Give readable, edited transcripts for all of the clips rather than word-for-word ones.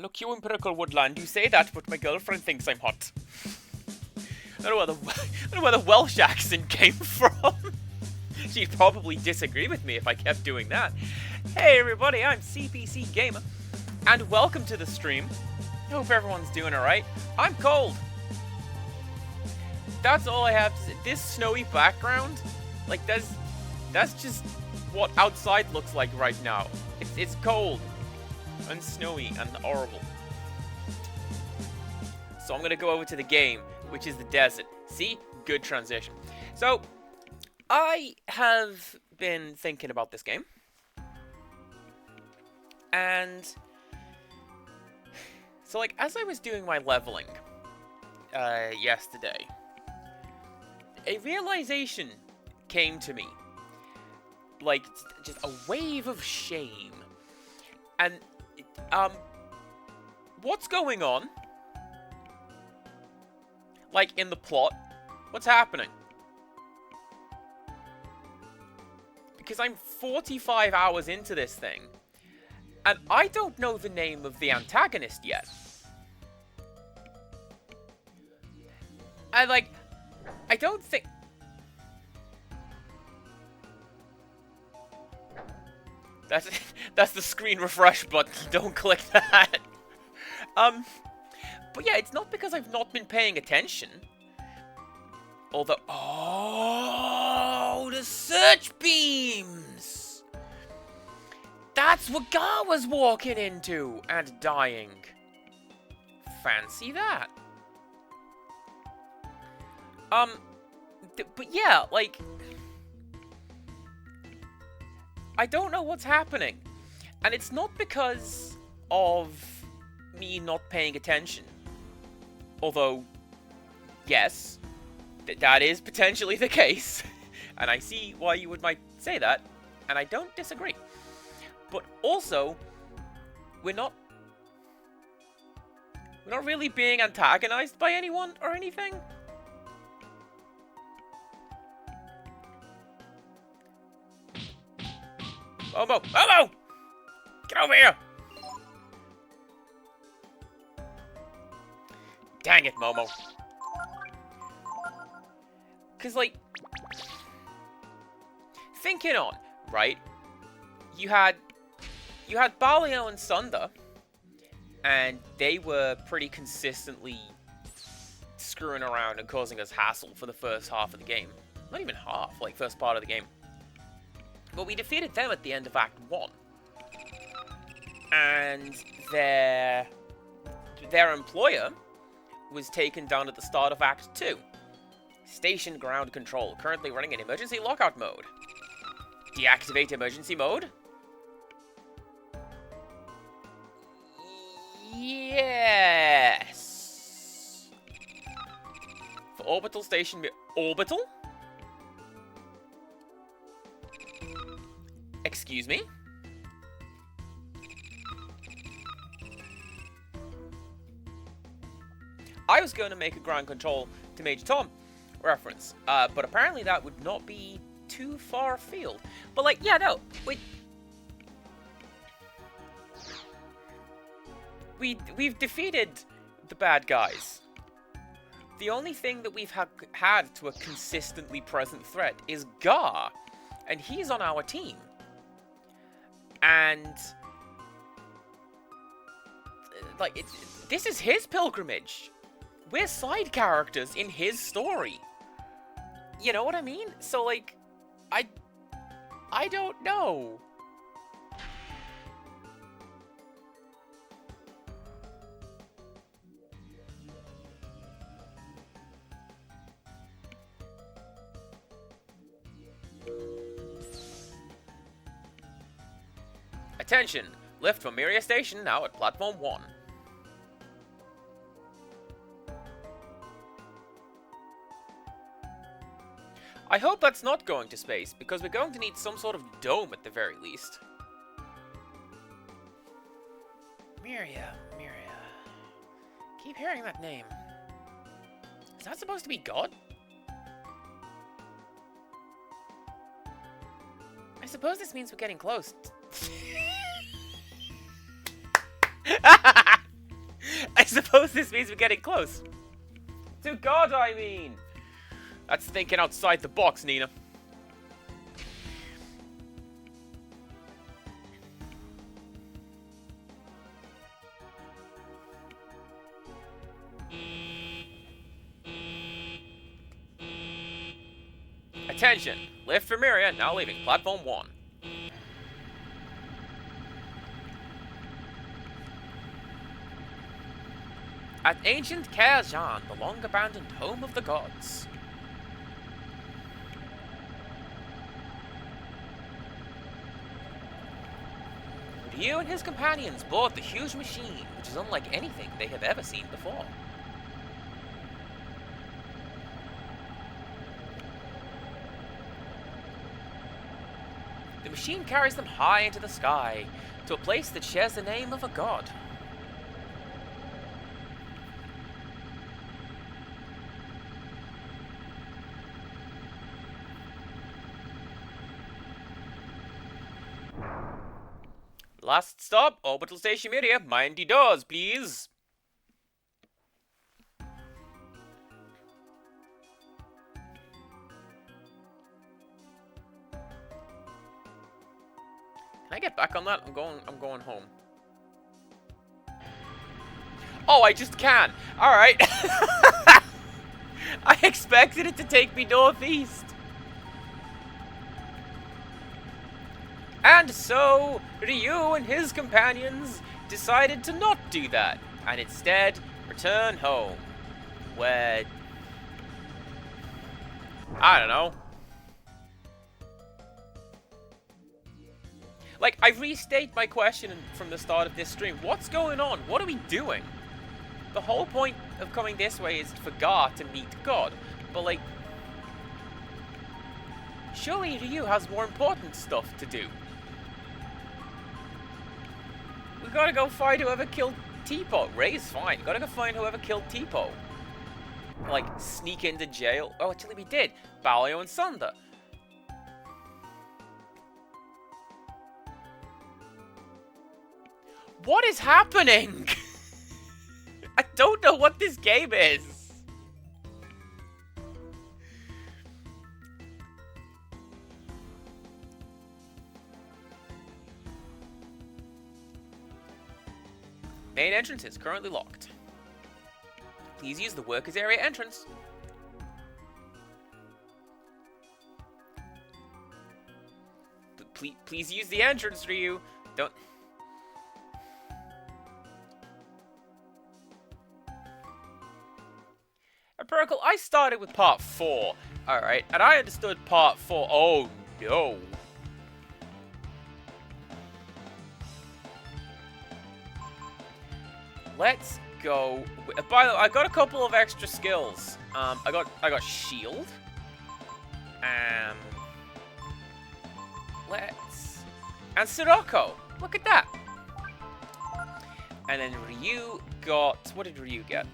Look, you empirical woodland, you say that, but my girlfriend thinks I'm hot. I don't know where the Welsh accent came from. She'd probably disagree with me if I kept doing that. Hey everybody, I'm CPC Gamer, and welcome to the stream. Hope everyone's doing alright. I'm cold. That's all I have to say. This snowy background, like that's just what outside looks like right now. It's cold and snowy and horrible. So I'm gonna go over to the game, which is the desert. See? Good transition. So I have been thinking about this game, and so like as I was doing my leveling yesterday, a realization came to me, like just a wave of shame. And what's going on? Like in the plot, what's happening? Because I'm 45 hours into this thing, and I don't know the name of the antagonist yet. I don't think... That's the screen refresh button. Don't click that. But yeah, it's not because I've not been paying attention. Although... Oh, the search beams! That's what Gar was walking into and dying. Fancy that. But yeah, like... I don't know what's happening. And it's not because of me not paying attention. Although, yes, that is potentially the case. And I see why you might say that. And I don't disagree. But also, we're not really being antagonized by anyone or anything. Momo! Momo! Get over here! Dang it, Momo. Because, like, thinking on, right? You had Balio and Sunder, and they were pretty consistently screwing around and causing us hassle for the first half of the game. Not even half, like, first part of the game. But we defeated them at the end of Act 1. And their employer was taken down at the start of Act 2. Station ground control, currently running in emergency lockout mode. Deactivate emergency mode? Yes! For orbital station... Orbital? Excuse me? I was going to make a ground control to Major Tom reference, but apparently that would not be too far afield. But like, yeah, no, we've defeated the bad guys. The only thing that we've had to a consistently present threat is Gar, and he's on our team. And like, this is his pilgrimage. We're side characters in his story. You know what I mean? So, like, I don't know. Attention! Lift from Miria Station now at Platform 1. I hope that's not going to space, because we're going to need some sort of dome at the very least. Miria. Keep hearing that name. Is that supposed to be God? I suppose this means we're getting close. close this means we're getting close. To God, I mean. That's thinking outside the box, Nina. Attention! Lift for Miria, now leaving platform 1. At ancient Kajan, the long-abandoned home of the gods. Ryu and his companions board the huge machine, which is unlike anything they have ever seen before. The machine carries them high into the sky, to a place that shares the name of a god. Last stop, Orbital Station Miria. Mind the doors, please. Can I get back on that? I'm going home. Oh, I just can. All right. I expected it to take me northeast. And so, Ryu and his companions decided to not do that, and instead return home, where... I don't know. Like, I restate my question from the start of this stream. What's going on? What are we doing? The whole point of coming this way is for Gar to meet God, but like... surely Ryu has more important stuff to do. We gotta go find whoever killed Teepo. Ray's fine. Gotta go find whoever killed Teepo. Like, sneak into jail. Oh, actually we did. Balio and Sunder. What is happening? I don't know what this game is. Main entrance is currently locked. Please use the workers area entrance. Please use the entrance, Ryu. Don't... Empirical, I started with part 4. Alright, and I understood part 4. Oh, no. Let's go. By the way, I got a couple of extra skills. I got shield. And Sirocco. Look at that. And then Ryu got... what did Ryu get?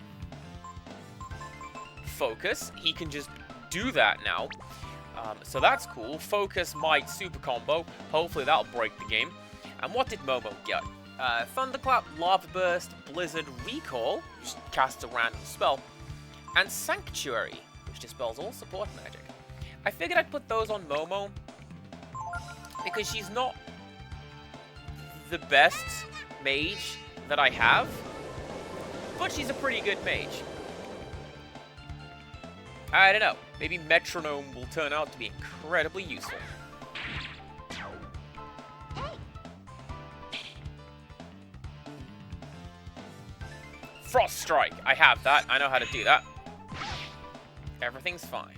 Focus. He can just do that now. So that's cool. Focus, Might, Super Combo. Hopefully that'll break the game. And what did Momo get? Thunderclap, Lava Burst, Blizzard, Recall, just cast a random spell, and Sanctuary, which dispels all support magic. I figured I'd put those on Momo, because she's not the best mage that I have, but she's a pretty good mage. I don't know, maybe Metronome will turn out to be incredibly useful. Frost Strike. I have that. I know how to do that. Everything's fine.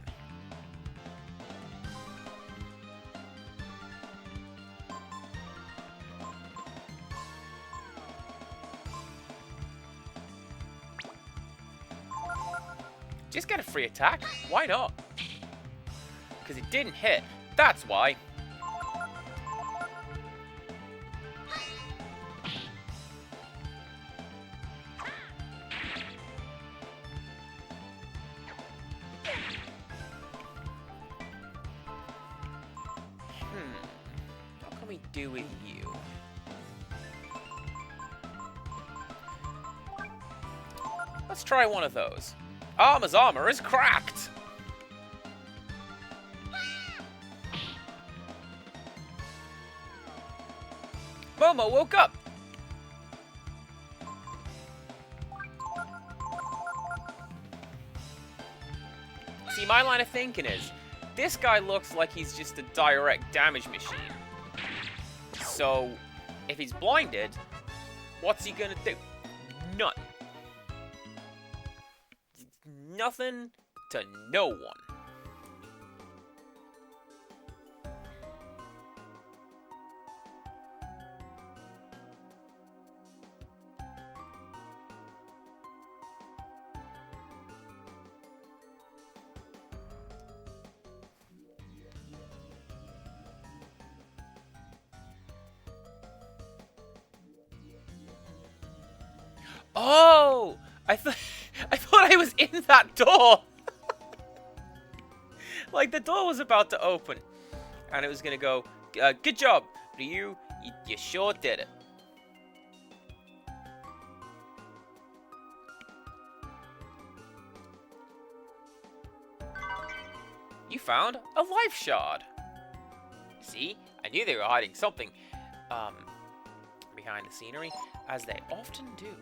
Just get a free attack. Why not? Because it didn't hit. That's why. Do with you. Let's try one of those. Armor's armor is cracked! Momo woke up! See, my line of thinking is, this guy looks like he's just a direct damage machine. So, if he's blinded, what's he gonna do? Nothing. Nothing to no one. Oh! I thought I was in that door! Like, the door was about to open. And it was gonna go, good job, Ryu, you sure did it. You found a life shard. See? I knew they were hiding something, behind the scenery, as they often do.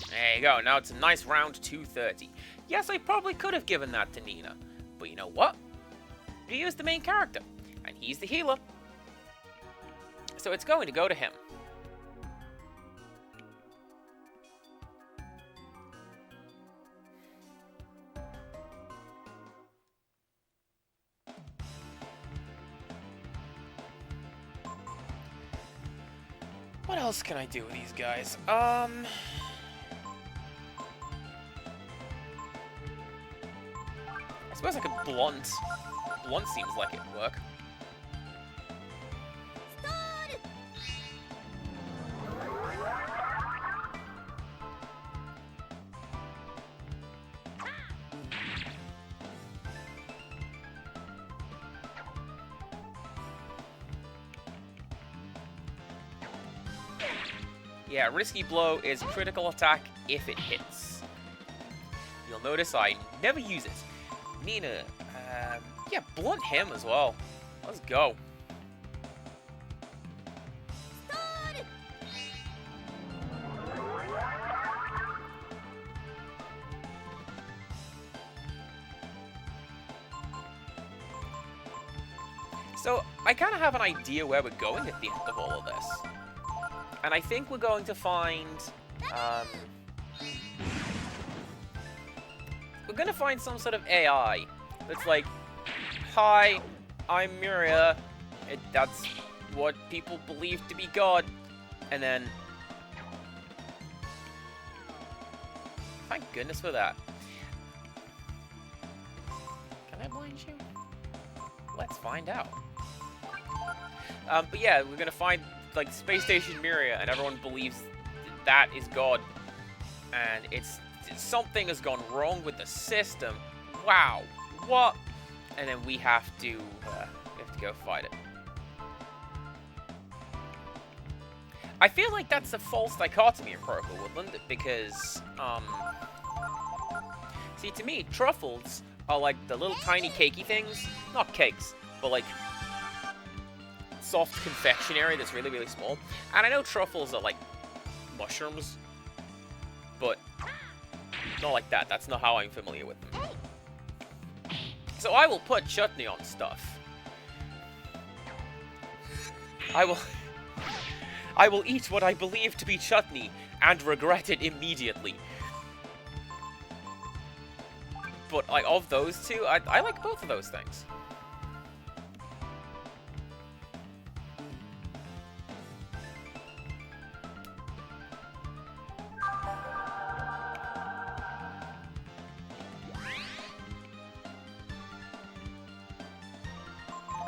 There you go, now it's a nice round 230. Yes, I probably could have given that to Nina, but you know what? Ryu's the main character, and he's the healer. So it's going to go to him. What else can I do with these guys? I suppose I could blunt. Blunt seems like it would work. Yeah, Risky Blow is critical attack if it hits. You'll notice I never use it. Nina, yeah, blunt him as well. Let's go. So, I kind of have an idea where we're going at the end of all of this. And I think we're going to find, we're going to find some sort of AI that's like, hi, I'm Miria, that's what people believe to be God, and then, thank goodness for that. Can I blind you? Let's find out. But yeah, we're going to find like Space Station Miria, and everyone believes that is God, and it's something has gone wrong with the system. Wow, what? And then we have to go fight it. I feel like that's a false dichotomy in Protocol Woodland, because see, to me, truffles are like the little tiny cakey things, not cakes, but like soft confectionery that's really, really small. And I know truffles are like mushrooms, but not like that. That's not how I'm familiar with them. So I will put chutney on stuff. I will eat what I believe to be chutney and regret it immediately. But like, of those two, I like both of those things.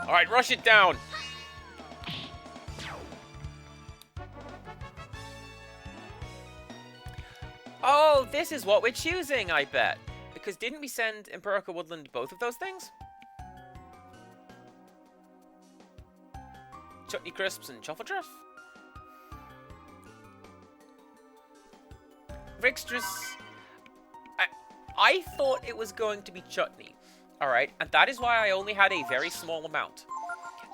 Alright, rush it down! Oh, this is what we're choosing, I bet. Because didn't we send Empirical Woodland both of those things? Chutney Crisps and Truffle Truff? Rickstress... I thought it was going to be chutney. Alright, and that is why I only had a very small amount.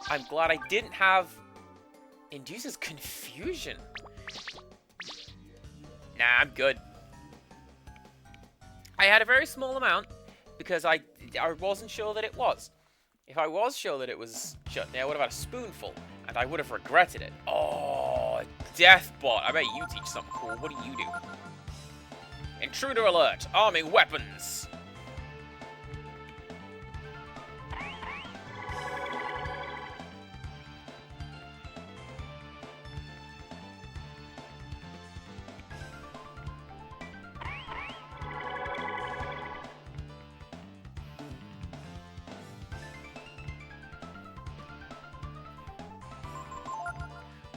I'm glad I didn't have... Induces confusion. Nah, I'm good. I had a very small amount because I wasn't sure that it was. If I was sure that it was chutney, I would have had a spoonful, and I would have regretted it. Oh, Deathbot. I bet you teach something cool. What do you do? Intruder alert! Arming weapons!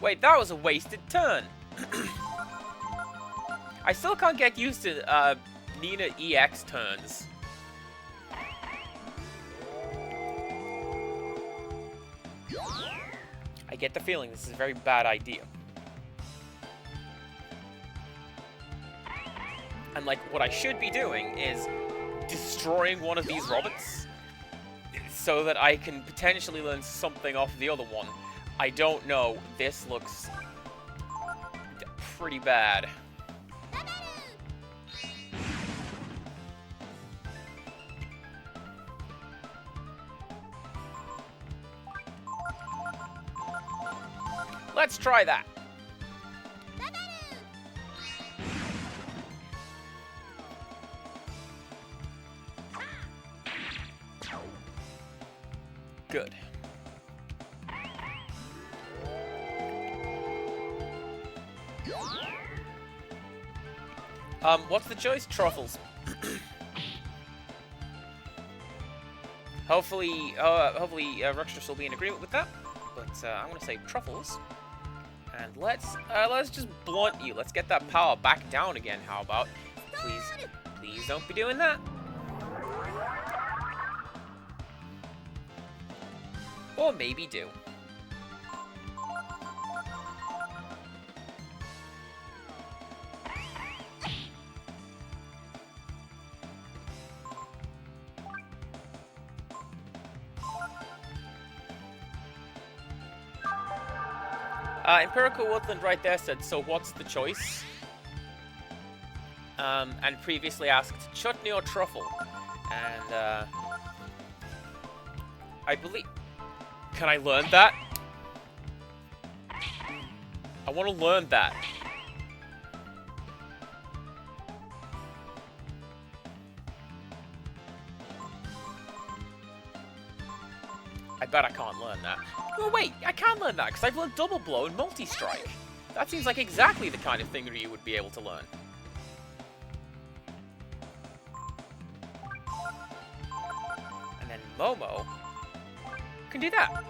Wait, that was a wasted turn. I still can't get used to Nina EX turns. I get the feeling this is a very bad idea. And like, what I should be doing is destroying one of these robots so that I can potentially learn something off the other one. I don't know. This looks pretty bad. Let's try that. Good. What's the choice? Truffles. hopefully Ruxtress will be in agreement with that. But I'm gonna say truffles. And let's just blunt you. Let's get that power back down again. How about? Please don't be doing that. Or maybe do. Empirical Woodland right there said, so what's the choice? And previously asked, chutney or truffle? And, I believe... Can I learn that? I want to learn that. I bet I can't learn that. Oh wait, I can learn that because I've learned Double Blow and Multi-Strike. That seems like exactly the kind of thing Ryu would be able to learn. And then Momo can do that.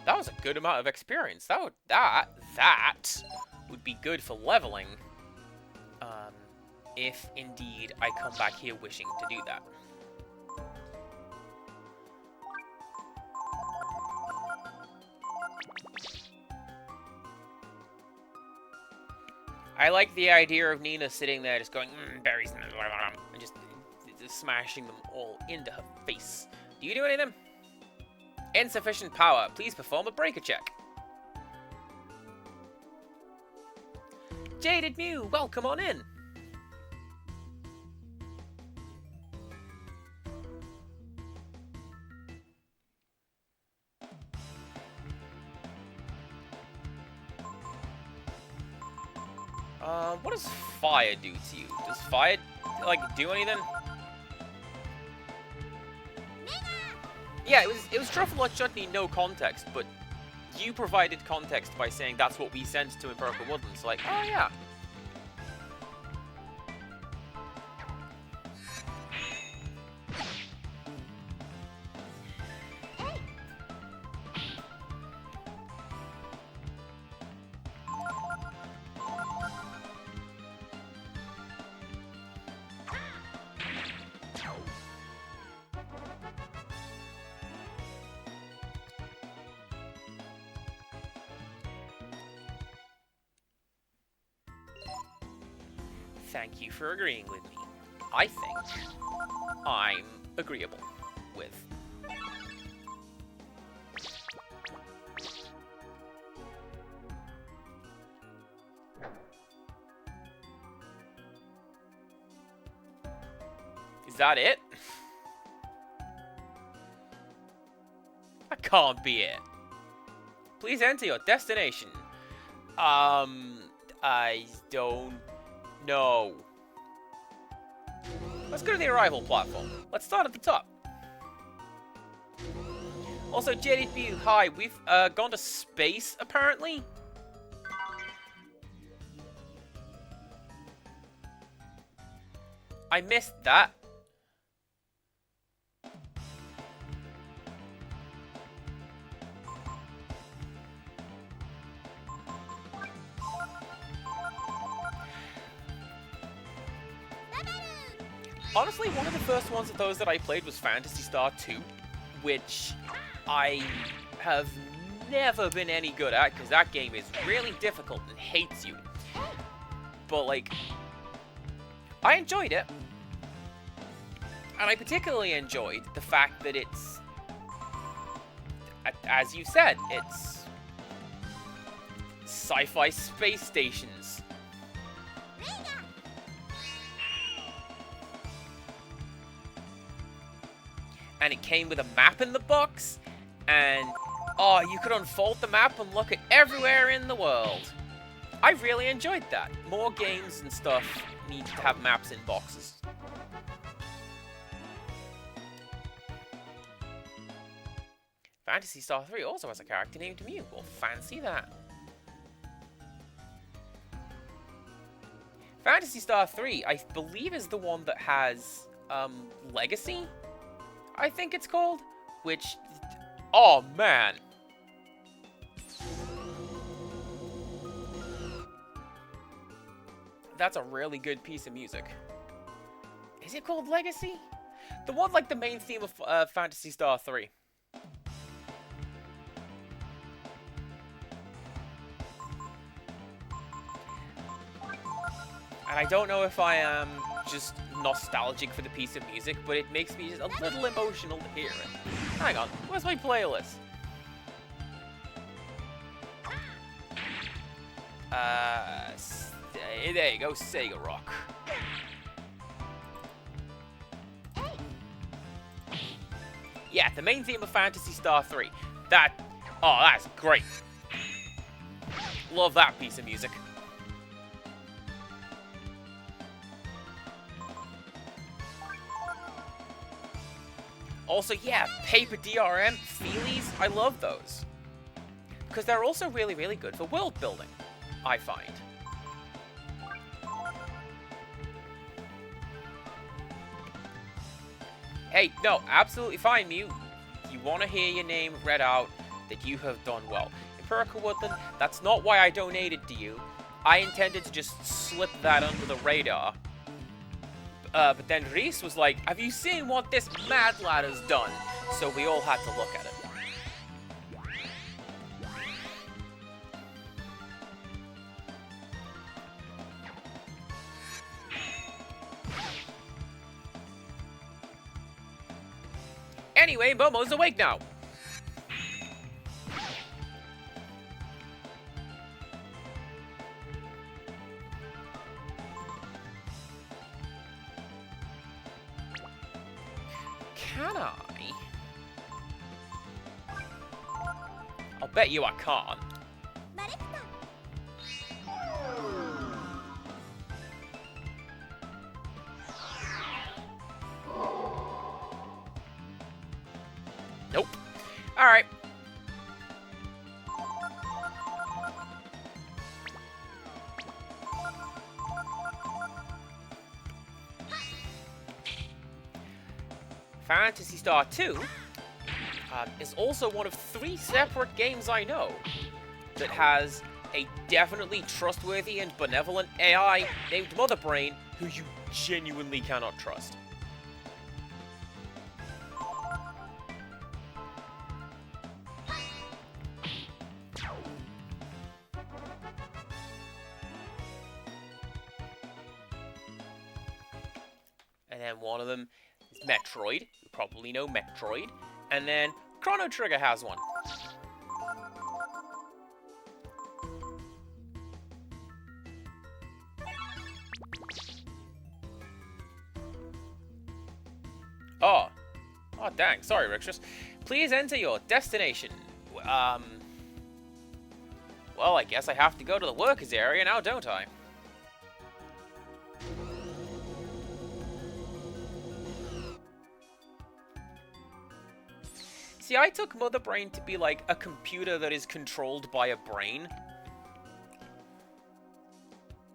That was a good amount of experience. That would be good for leveling. If indeed I come back here wishing to do that. I like the idea of Nina sitting there just going, berries, and just smashing them all into her face. Do you do any of them? Insufficient power. Please perform a breaker check. Jaded Mew, welcome on in. What does fire do to you? Does fire, like, do anything? Yeah, it was Truffle or Chutney, no context, but you provided context by saying that's what we sent to Empirical Woodlands. So like, oh yeah. Thank you for agreeing with me. I think I'm agreeable with. Is that it? That can't be it. Please enter your destination. I don't know. Let's go to the arrival platform. Let's start at the top. Also, JDP, hi. We've gone to space, apparently. I missed that. Honestly, one of the first ones of those that I played was Phantasy Star 2, which I have never been any good at, because that game is really difficult and hates you. But, like, I enjoyed it. And I particularly enjoyed the fact that it's, as you said, it's sci-fi space stations. And it came with a map in the box, and oh, you could unfold the map and look at everywhere in the world. I really enjoyed that. More games and stuff need to have maps in boxes. Phantasy Star 3 also has a character named Mew. Well, fancy that. Phantasy Star 3, I believe, is the one that has Legacy, I think it's called, which, oh man. That's a really good piece of music. Is it called Legacy? The one like the main theme of Phantasy Star 3. And I don't know if I am just nostalgic for the piece of music, but it makes me just a little emotional to hear it. Hang on, where's my playlist? There you go, Sega Rock. Yeah, the main theme of Phantasy Star 3. Oh, that's great. Love that piece of music. Also, yeah, Paper DRM, Feelies, I love those. Because they're also really, really good for world building, I find. Hey, no, absolutely fine, Mew. You want to hear your name read out, that you have done well. Empirical Woodland, that's not why I donated to you. I intended to just slip that under the radar. But then Reese was like, have you seen what this mad lad has done? So we all had to look at it. Anyway, Momo's awake now. Can I? I'll bet you I can't. Nope. Alright. Phantasy Star 2 is also one of 3 separate games I know that has a definitely trustworthy and benevolent AI named Mother Brain who you genuinely cannot trust. And then one of them is Metroid. You probably know Metroid. And then Chrono Trigger has one. Oh. Oh, dang. Sorry, Rixus. Please enter your destination. Well, I guess I have to go to the workers area now, don't I? See, I took Mother Brain to be like a computer that is controlled by a brain.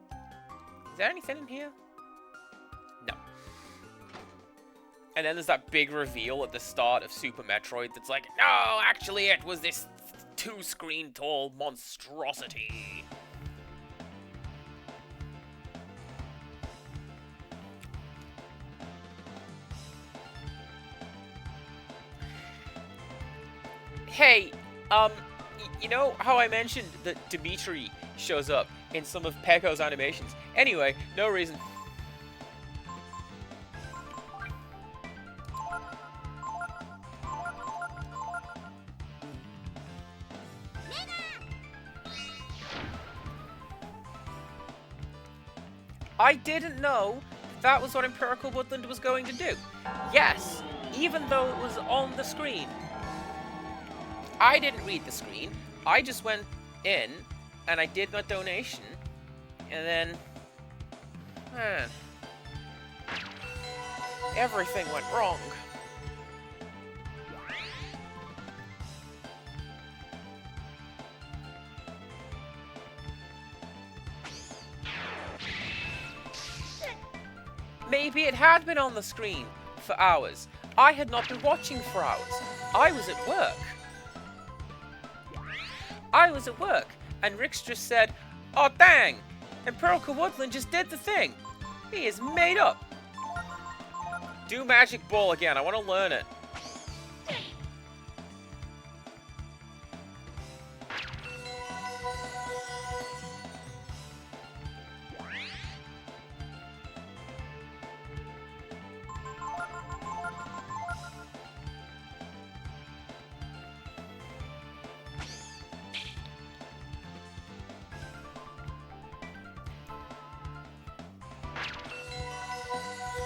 Is there anything in here? No. And then there's that big reveal at the start of Super Metroid that's like, no, actually it was this 2-screen tall monstrosity. Hey, you know how I mentioned that Dimitri shows up in some of Pecco's animations? Anyway, no reason. I didn't know that was what Empirical Woodland was going to do. Yes, even though it was on the screen. I didn't read the screen. I just went in and I did my donation. And then... man. Everything went wrong. Maybe it had been on the screen for hours. I had not been watching for hours. I was at work. And Rix just said, oh dang, Empirical Woodland just did the thing. He is made up. Do Magic Ball again, I want to learn it.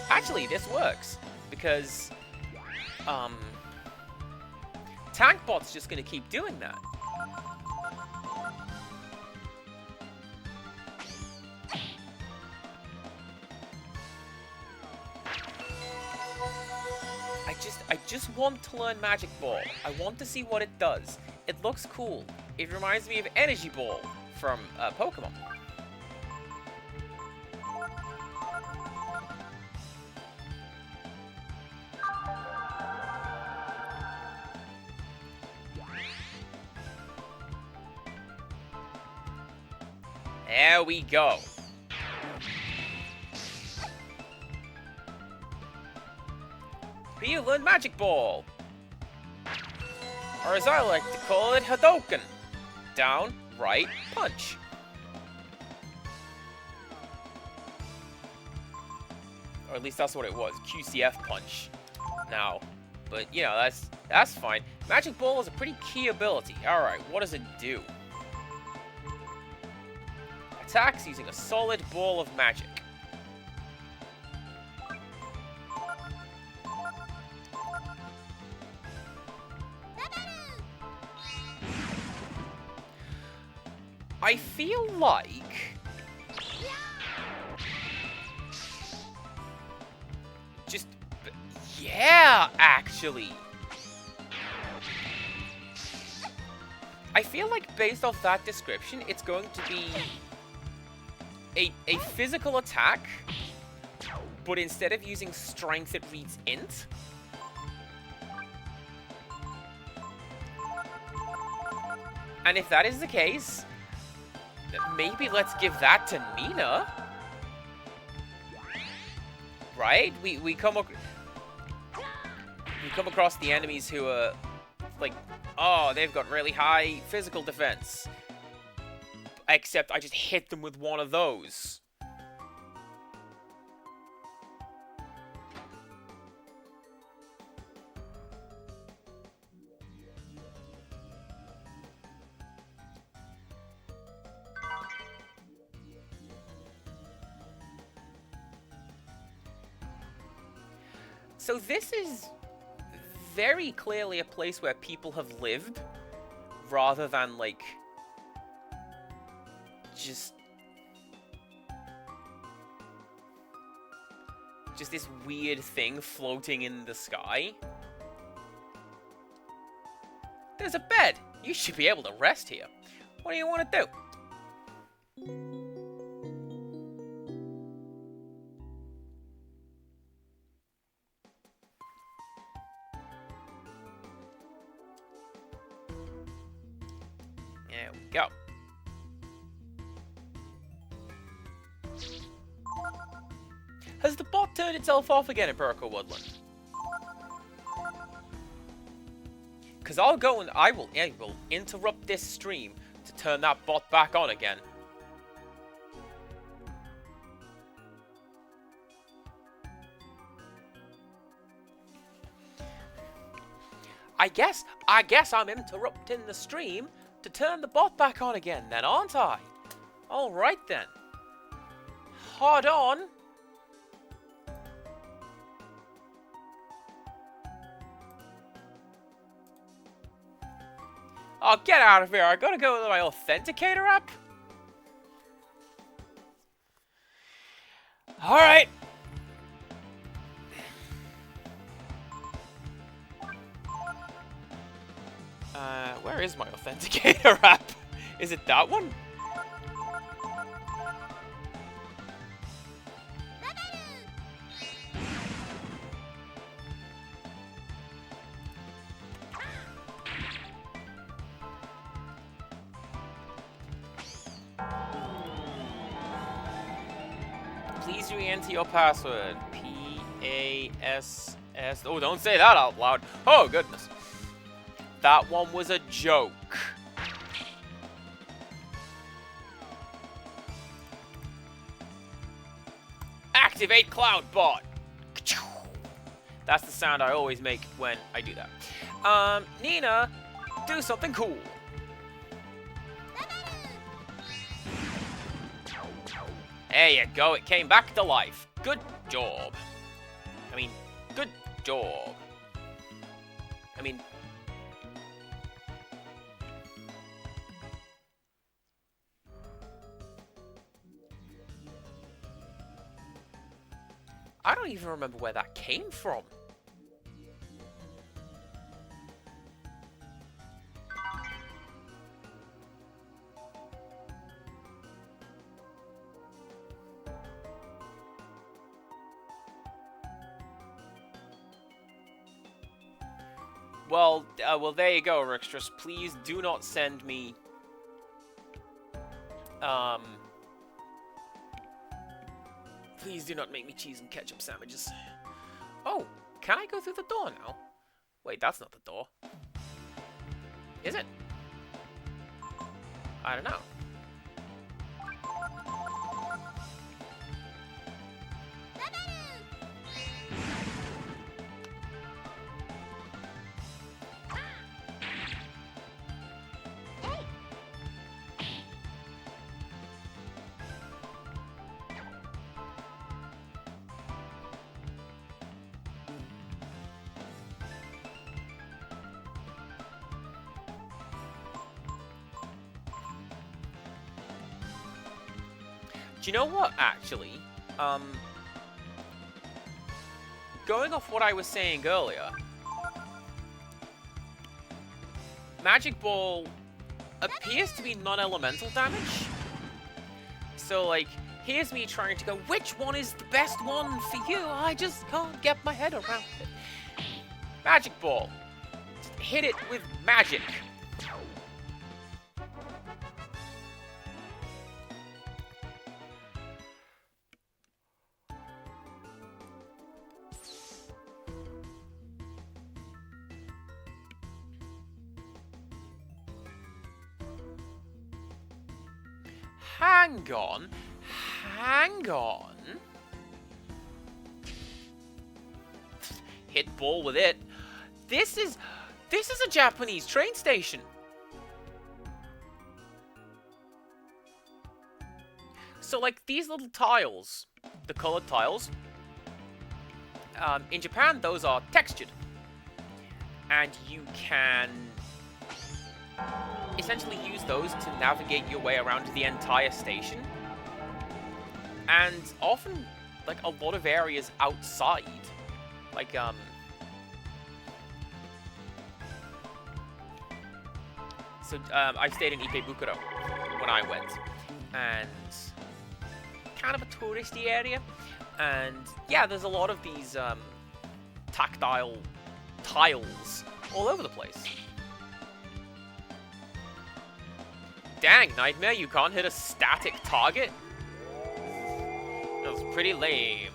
Actually, this works, because, Tankbot's just gonna keep doing that. I just want to learn Magic Ball. I want to see what it does. It looks cool. It reminds me of Energy Ball from, Pokemon. There we go. You learn Magic Ball. Or as I like to call it, Hadouken. Down, right, punch. Or at least that's what it was, QCF punch. Now, but you know, that's fine. Magic Ball is a pretty key ability. Alright, what does it do? Attacks using a solid ball of magic. I feel like... just... yeah, actually. I feel like based off that description, it's going to be a physical attack, but instead of using strength, it reads int. And if that is the case, maybe let's give that to Nina. Right? We come across the enemies who are like, oh, they've got really high physical defense. Except I just hit them with one of those. So this is very clearly a place where people have lived, rather than, like, just this weird thing floating in the sky. There's a bed. You should be able to rest here. What do you want to do? There we go. Has the bot turned itself off again in Burko Woodland? Because I'll go and I will interrupt this stream to turn that bot back on again. I guess I'm interrupting the stream to turn the bot back on again then, aren't I? Alright then. Hold on. Oh, get out of here. I gotta go with my authenticator app. Alright. Where is my authenticator app? Is it that one? Please re-enter your password. P-A-S-S... Oh, don't say that out loud. Oh, goodness. That one was a joke. Activate CloudBot. That's the sound I always make when I do that. Nina, do something cool. There you go, it came back to life. Good job. I mean, good job. I mean... I don't even remember where that came from. Well, there you go, Rixtrus. Please do not send me, please do not make me cheese and ketchup sandwiches. Oh, can I go through the door now? Wait, that's not the door. Is it? I don't know. Do you know what, actually? Going off what I was saying earlier, Magic Ball appears to be non-elemental damage. So, like, here's me trying to go, which one is the best one for you? I just can't get my head around it. Magic Ball. Just hit it with magic. Hang on. Hang on. Hit ball with it. This is a Japanese train station. So, like, these little tiles, the colored tiles, In Japan, those are textured. And you can essentially use those to navigate your way around the entire station. And often, like, a lot of areas outside. Like, So, I stayed in Ikebukuro when I went. And kind of a touristy area. And, yeah, there's a lot of these, tactile tiles all over the place. Dang, Nightmare, you can't hit a static target? That's pretty lame.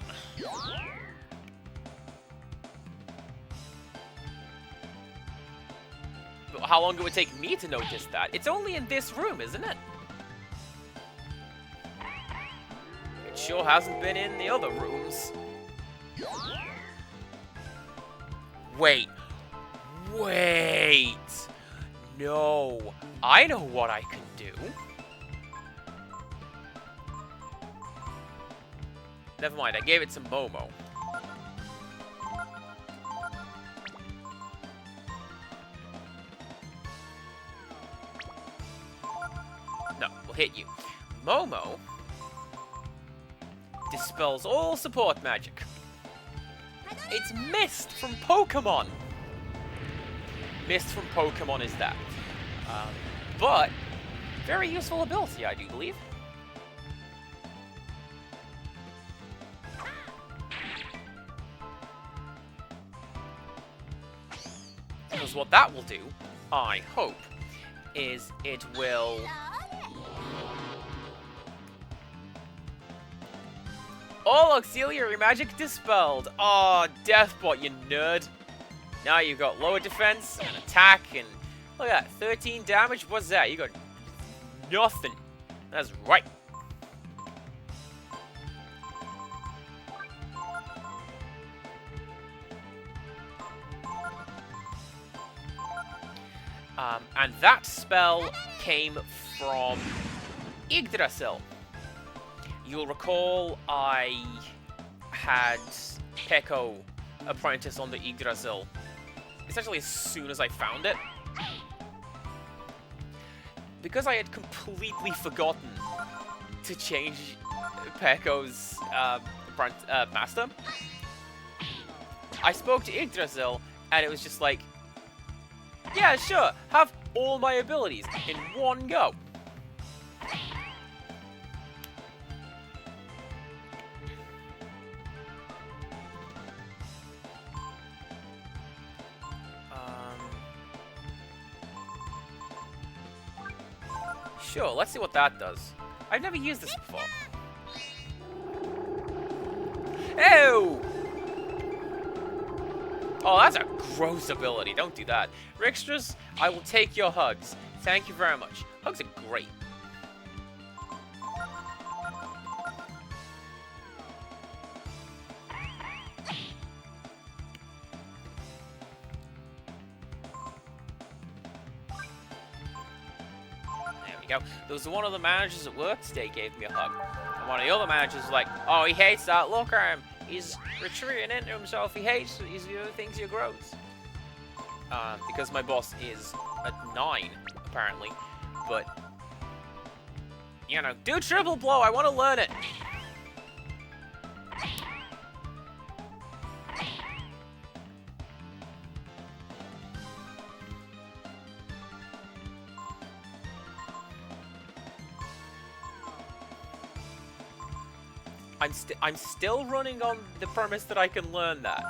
But how long it would take me to notice that? It's only in this room, isn't it? It sure hasn't been in the other rooms. Wait. Wait. No. I know what I can do. Never mind, I gave it to Momo. No, we'll hit you. Momo dispels all support magic. It's Mist from Pokemon. Mist from Pokemon is that. But, very useful ability, I do believe. Because what that will do, I hope, is it will... All auxiliary magic dispelled! Aw, Deathbot, you nerd! Now you've got lower defense and attack and... Look at that, 13 damage? What's that? You got nothing. That's right. And that spell came from Yggdrasil. You'll recall I had Peko apprentice on the Yggdrasil essentially as soon as I found it. Because I had completely forgotten to change Peko's master, I spoke to Yggdrasil, and it was just like, yeah, sure, have all my abilities in one go. Sure, let's see what that does. I've never used this before. Ew! Oh, that's a gross ability. Don't do that. Rixtras, I will take your hugs. Thank you very much. Hugs are great. Go. There was one of the managers at work today gave me a hug. And one of the other managers was like, oh, he hates that. Look at him. He's retreating into himself. He hates it. He thinks you're gross. Because my boss is at 9, apparently. But, you know, do triple blow. I want to learn it. I'm still running on the premise that I can learn that.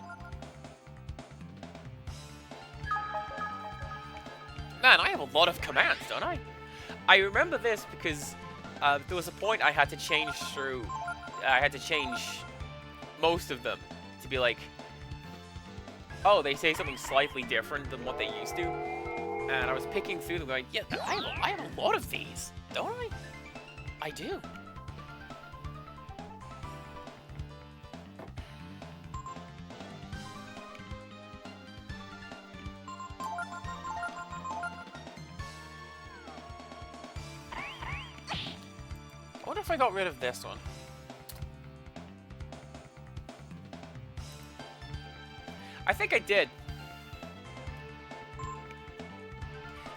Man, I have a lot of commands, don't I? I remember this because there was a point I had to change through. I had to change most of them to be like, oh, they say something slightly different than what they used to. And I was picking through them going, yeah, I have a lot of these, don't I? I do. I wonder if I got rid of this one. I think I did.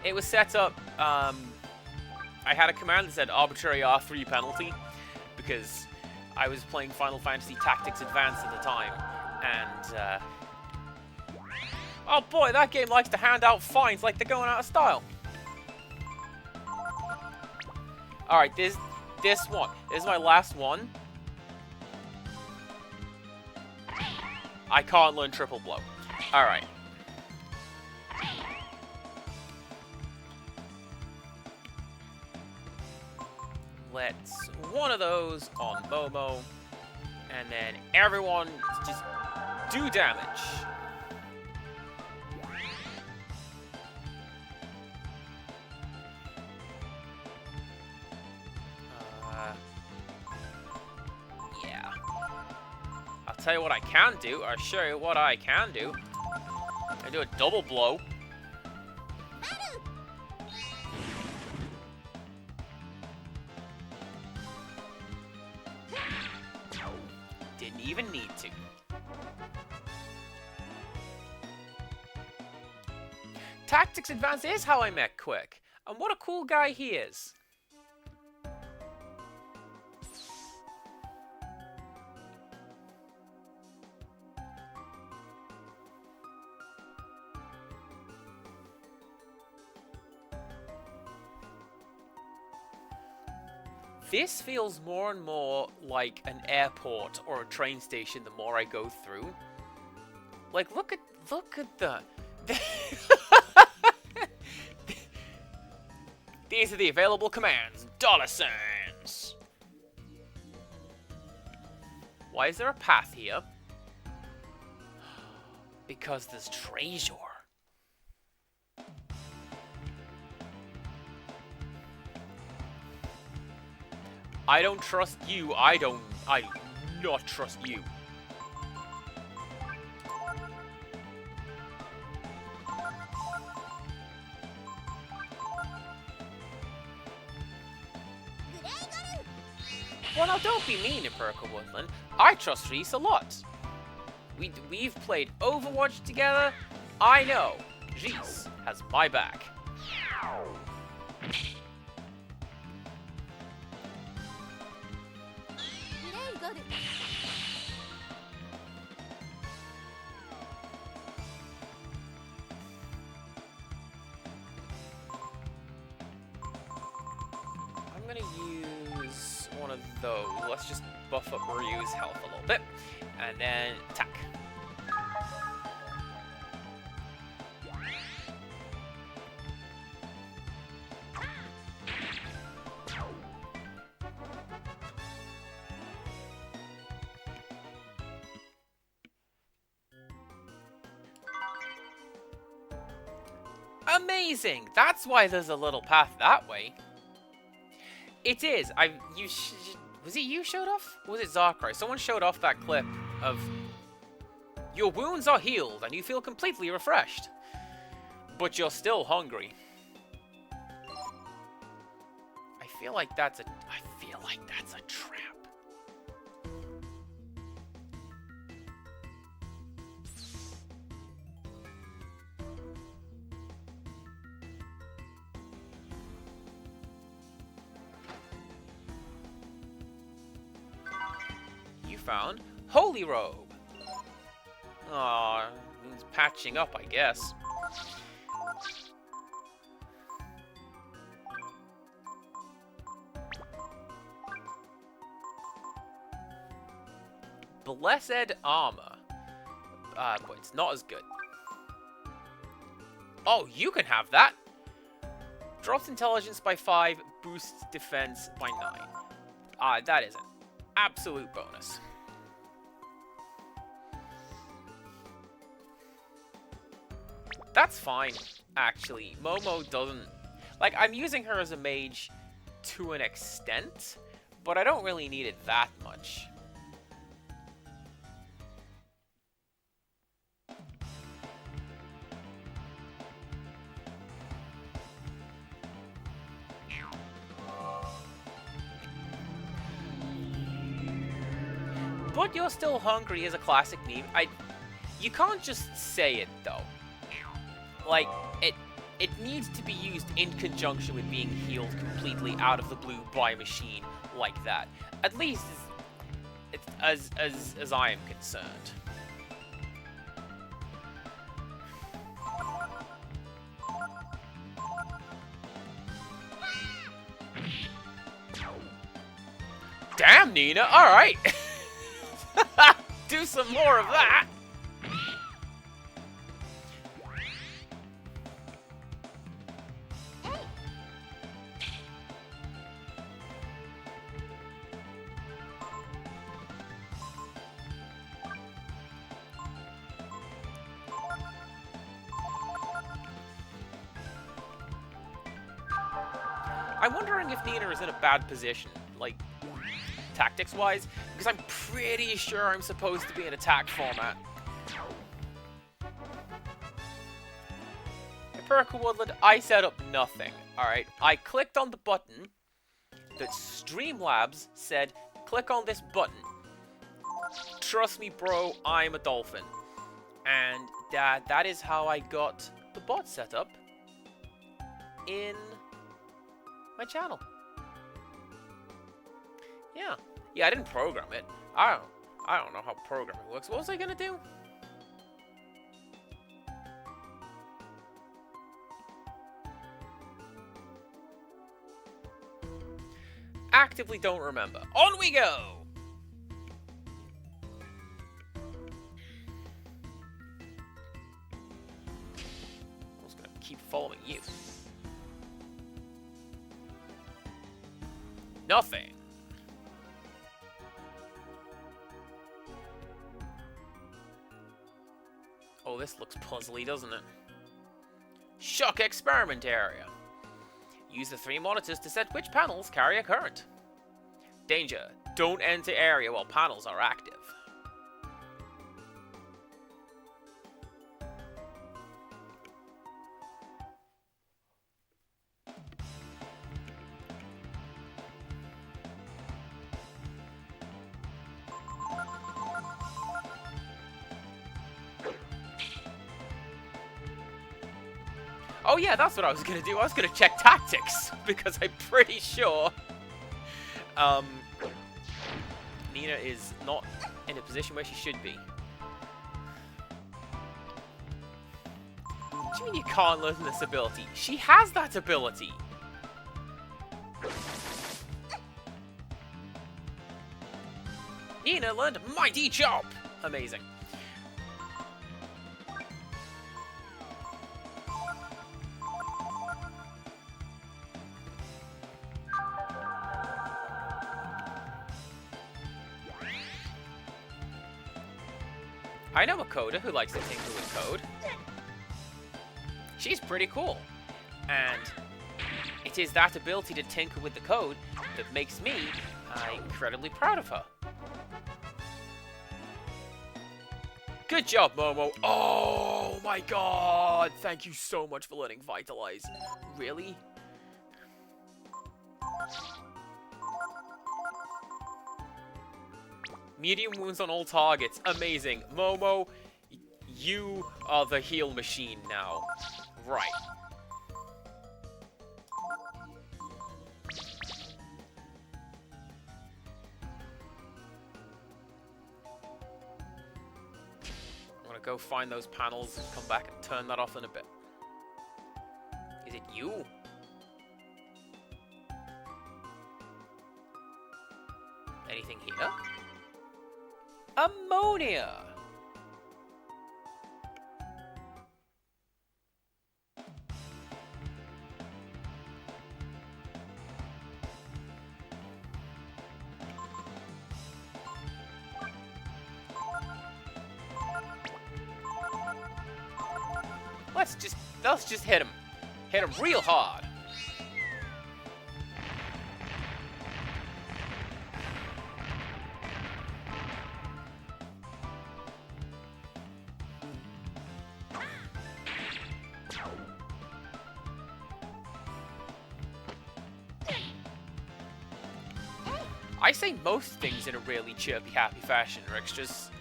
It was set up, I had a command that said arbitrary R3 penalty, because I was playing Final Fantasy Tactics Advance at the time, and, oh boy, that game likes to hand out fines like they're going out of style. Alright, this one. This is my last one. I can't learn triple blow. Alright. Let's one of those on Momo. And then everyone just do damage. Yeah. I'll tell you what I can do. I'll show you what I can do. I do a double blow. Didn't even need to. Tactics Advance is how I met Quick. And what a cool guy he is. This feels more and more like an airport or a train station the more I go through. Like, look at the... These are the available commands. $signs. Why is there a path here? Because there's treasure. I don't trust you. I do not trust you. Well, now don't be mean, Empirical Woodland. I trust Reese a lot. We've played Overwatch together. I know. Reese has my back. I'm gonna use one of those. Let's just buff up Ryu's health a little bit. And then attack. Amazing! That's why there's a little path that way. It is. Was it you showed off? Or was it Zakrai? Someone showed off that clip of your wounds are healed and you feel completely refreshed, but you're still hungry. I feel like that's a trap. Found Holy Robe. Aw, means patching up, I guess. Blessed Armor. But it's not as good. Oh, you can have that. Drops intelligence by 5, boosts defense by 9. That is an absolute bonus. That's fine, actually. Momo doesn't... Like, I'm using her as a mage to an extent, but I don't really need it that much. But You're Still Hungry is a classic meme. You can't just say it, though. Like, it needs to be used in conjunction with being healed completely out of the blue by a machine like that. At least as I am concerned. Damn, Nina. All right. Do some more of that. I'm wondering if Nina is in a bad position, like, tactics-wise, because I'm pretty sure I'm supposed to be in attack format. Empirical Woodland, I set up nothing, alright? I clicked on the button that Streamlabs said, click on this button. Trust me, bro, I'm a dolphin. And that is how I got the bot set up in my channel. Yeah, I didn't program it. I don't know how programming works. What was I gonna do? Actively don't remember. On we go! I'm just gonna keep following you. Nothing. Oh, this looks puzzly, doesn't it? Shock experiment area. Use the 3 monitors to set which panels carry a current. Danger. Don't enter area while panels are active. Oh yeah, that's what I was gonna do. I was gonna check tactics, because I'm pretty sure Nina is not in a position where she should be. What do you mean you can't learn this ability? She has that ability! Nina learned Mighty Chop! Amazing. I know a coder who likes to tinker with code. She's pretty cool. And it is that ability to tinker with the code that makes me incredibly proud of her. Good job, Momo. Oh my god! Thank you so much for learning Vitalize. Really? Medium wounds on all targets. Amazing. Momo, you are the heal machine now. Right. I'm gonna go find those panels and come back and turn that off in a bit. Is it you? Anything here? Ammonia! Let's just hit him. Hit him real hard. I say most things in a really chirpy, happy fashion, Rick's just...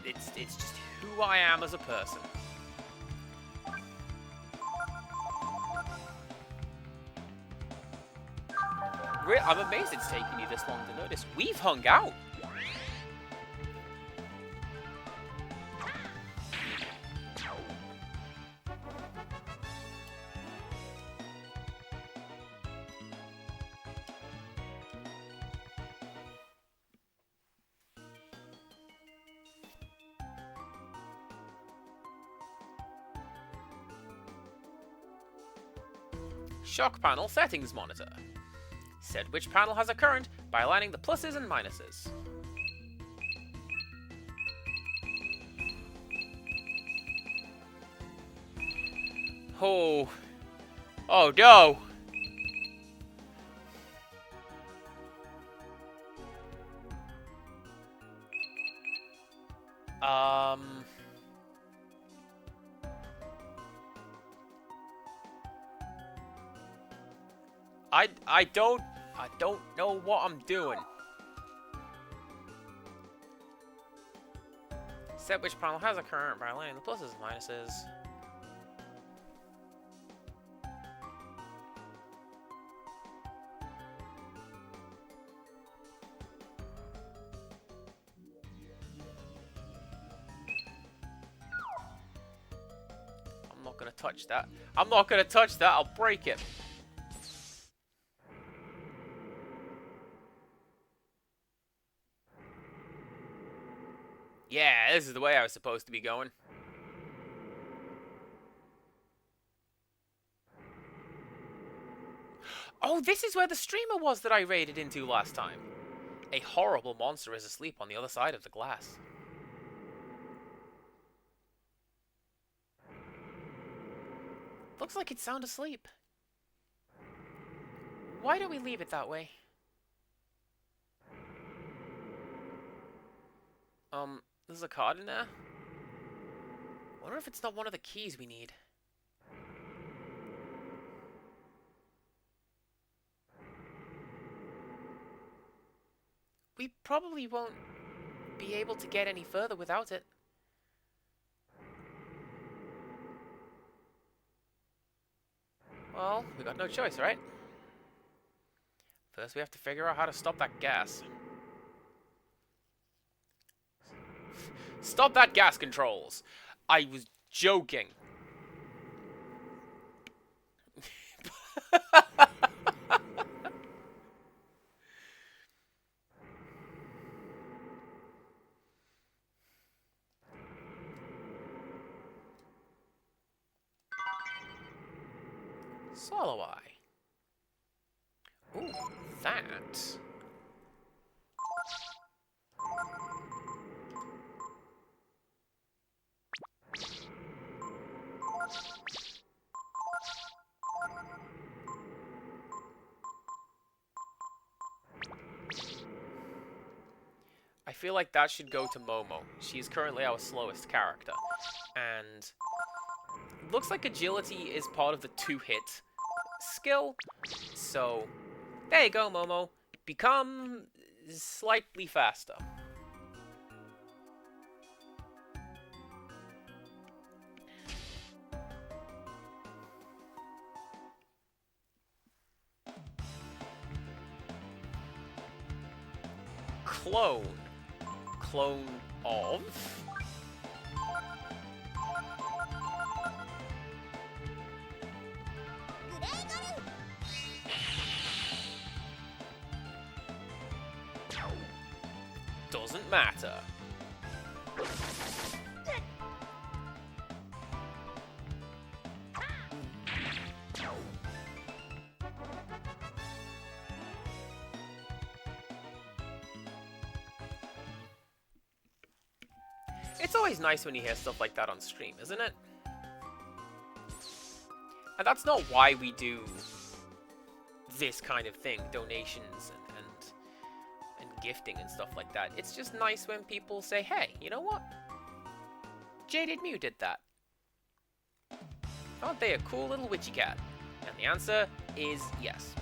It's just who I am as a person. I'm amazed it's taken you this long to notice. We've hung out. Shock panel settings monitor. Set which panel has a current by aligning the pluses and minuses. Oh. Oh no! I don't know what I'm doing. Set which panel has a current by aligning the pluses and minuses. I'm not gonna touch that. I'm not gonna touch that. I'll break it. Yeah, this is the way I was supposed to be going. Oh, this is where the streamer was that I raided into last time. A horrible monster is asleep on the other side of the glass. Looks like it's sound asleep. Why don't we leave it that way? There's a card in there. Wonder if it's not one of the keys we need. We probably won't be able to get any further without it. Well, we got no choice, right? First, we have to figure out how to stop that gas. Stop that gas, controls! I was joking. Swallow eye. Ooh, that. I feel like that should go to Momo. She's currently our slowest character. And looks like agility is part of the 2-hit skill. So, there you go, Momo. Become slightly faster. Clone. Clone of? Doesn't matter. It's always nice when you hear stuff like that on stream, isn't it? And that's not why we do this kind of thing, donations and gifting and stuff like that. It's just nice when people say, hey, you know what? Jaded Mew did that. Aren't they a cool little witchy cat? And the answer is yes.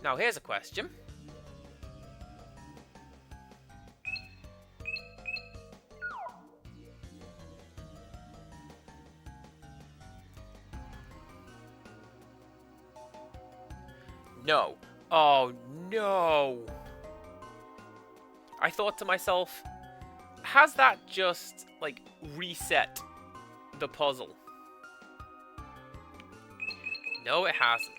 Now here's a question. No. Oh, no. I thought to myself, has that just, like, reset the puzzle? No, it hasn't.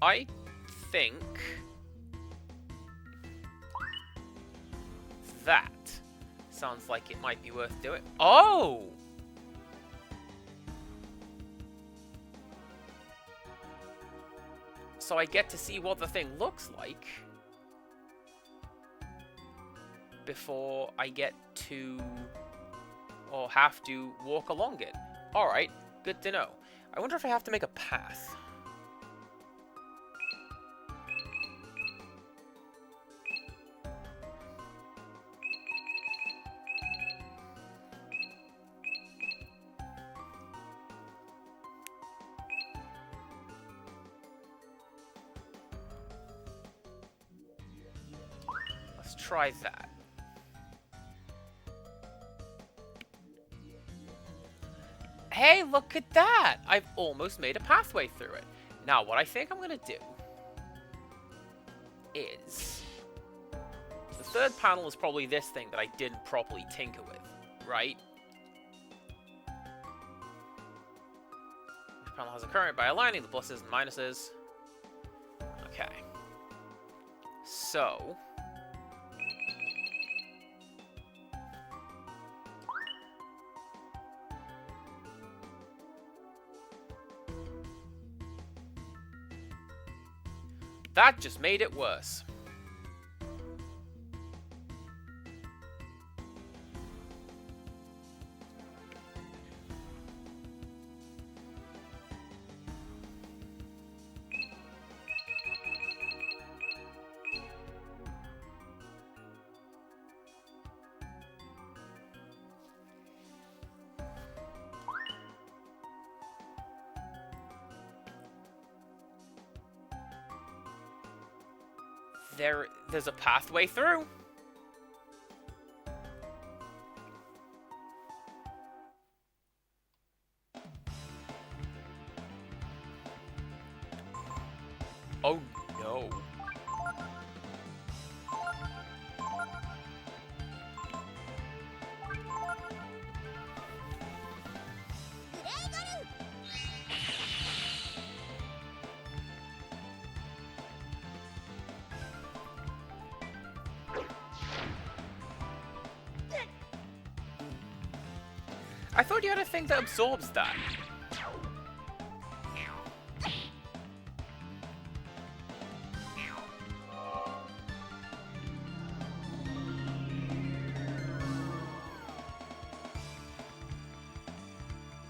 I think that sounds like it might be worth doing. Oh! So I get to see what the thing looks like before I get to or have to walk along it. Alright, good to know. I wonder if I have to make a path. Let's try that. Hey, look at that! I've almost made a pathway through it. Now, what I think I'm gonna do is... the third panel is probably this thing that I didn't properly tinker with, right? The panel has a current by aligning the pluses and minuses. Okay. So... that just made it worse. There's a pathway through? Oh no. I thought you had a thing that absorbs that.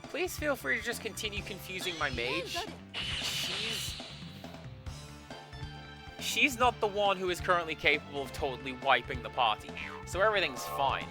Please feel free to just continue confusing my mage. She's not the one who is currently capable of totally wiping the party, so everything's fine.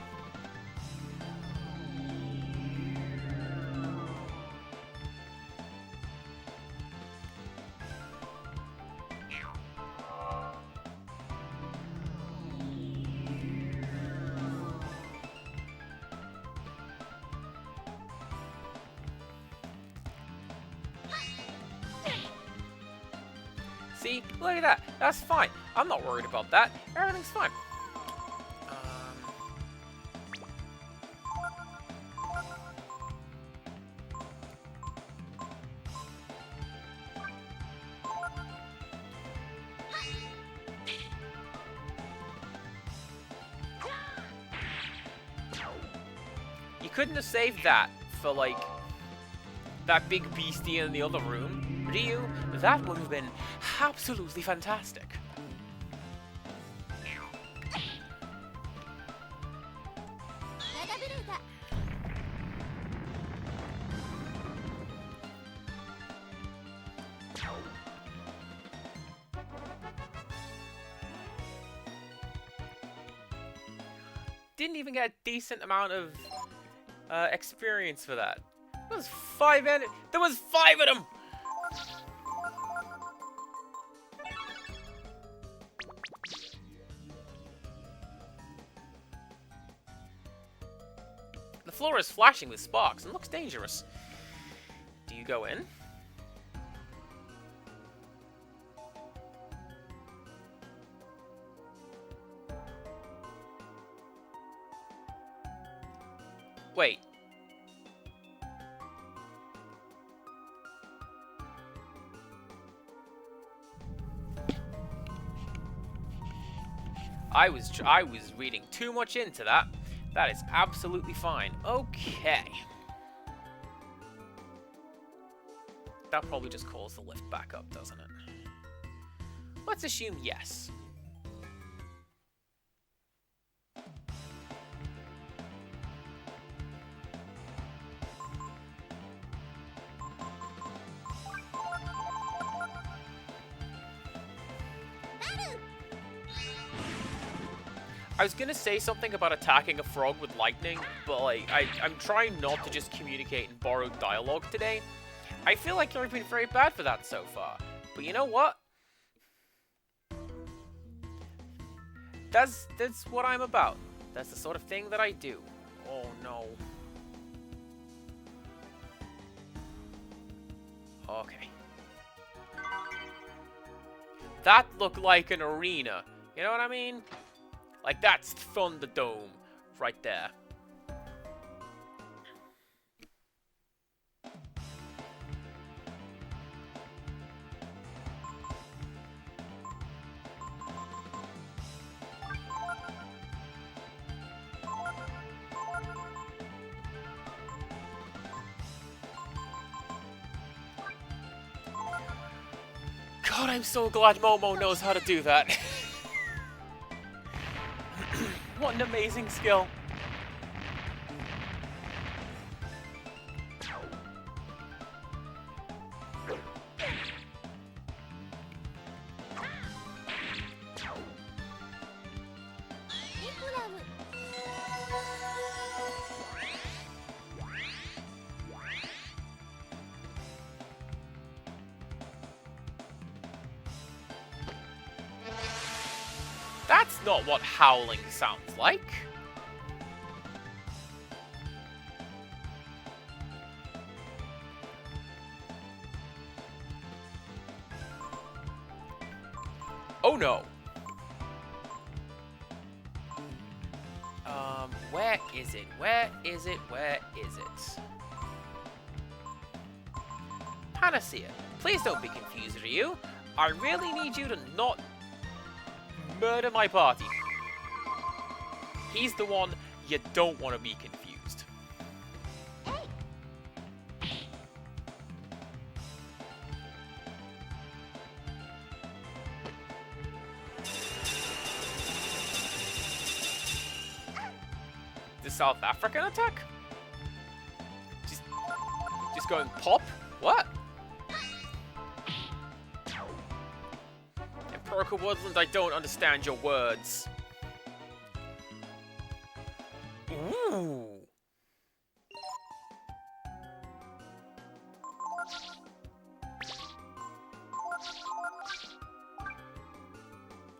See? Look at that. That's fine. I'm not worried about that. Everything's fine. You couldn't have saved that for, like, that big beastie in the other room, Ryu. That would have been absolutely fantastic. didn't even get a decent amount of experience for that. There was 5 There was 5 of them! The floor is flashing with sparks and looks dangerous. Do you go in? Wait. I was reading too much into that. That is absolutely fine. Okay. That probably just calls the lift back up, doesn't it? Let's assume yes. I was gonna say something about attacking a frog with lightning, but like, I'm trying not to just communicate in borrowed dialogue today. I feel like I've been very bad for that so far. But you know what? That's what I'm about. That's the sort of thing that I do. Oh no. Okay. That looked like an arena. You know what I mean? Like, that's Thunderdome right there. God, I'm so glad Momo knows how to do that. What an amazing skill. That's not what howling sounds like. Oh no. Where is it? Where is it? Where is it? Panacea, please don't be confused, Ryu. I really need you to not murder my party. He's the one you don't want to be confused. The South African attack? Just going pop? What? Empirical Woodland, I don't understand your words. Ooh.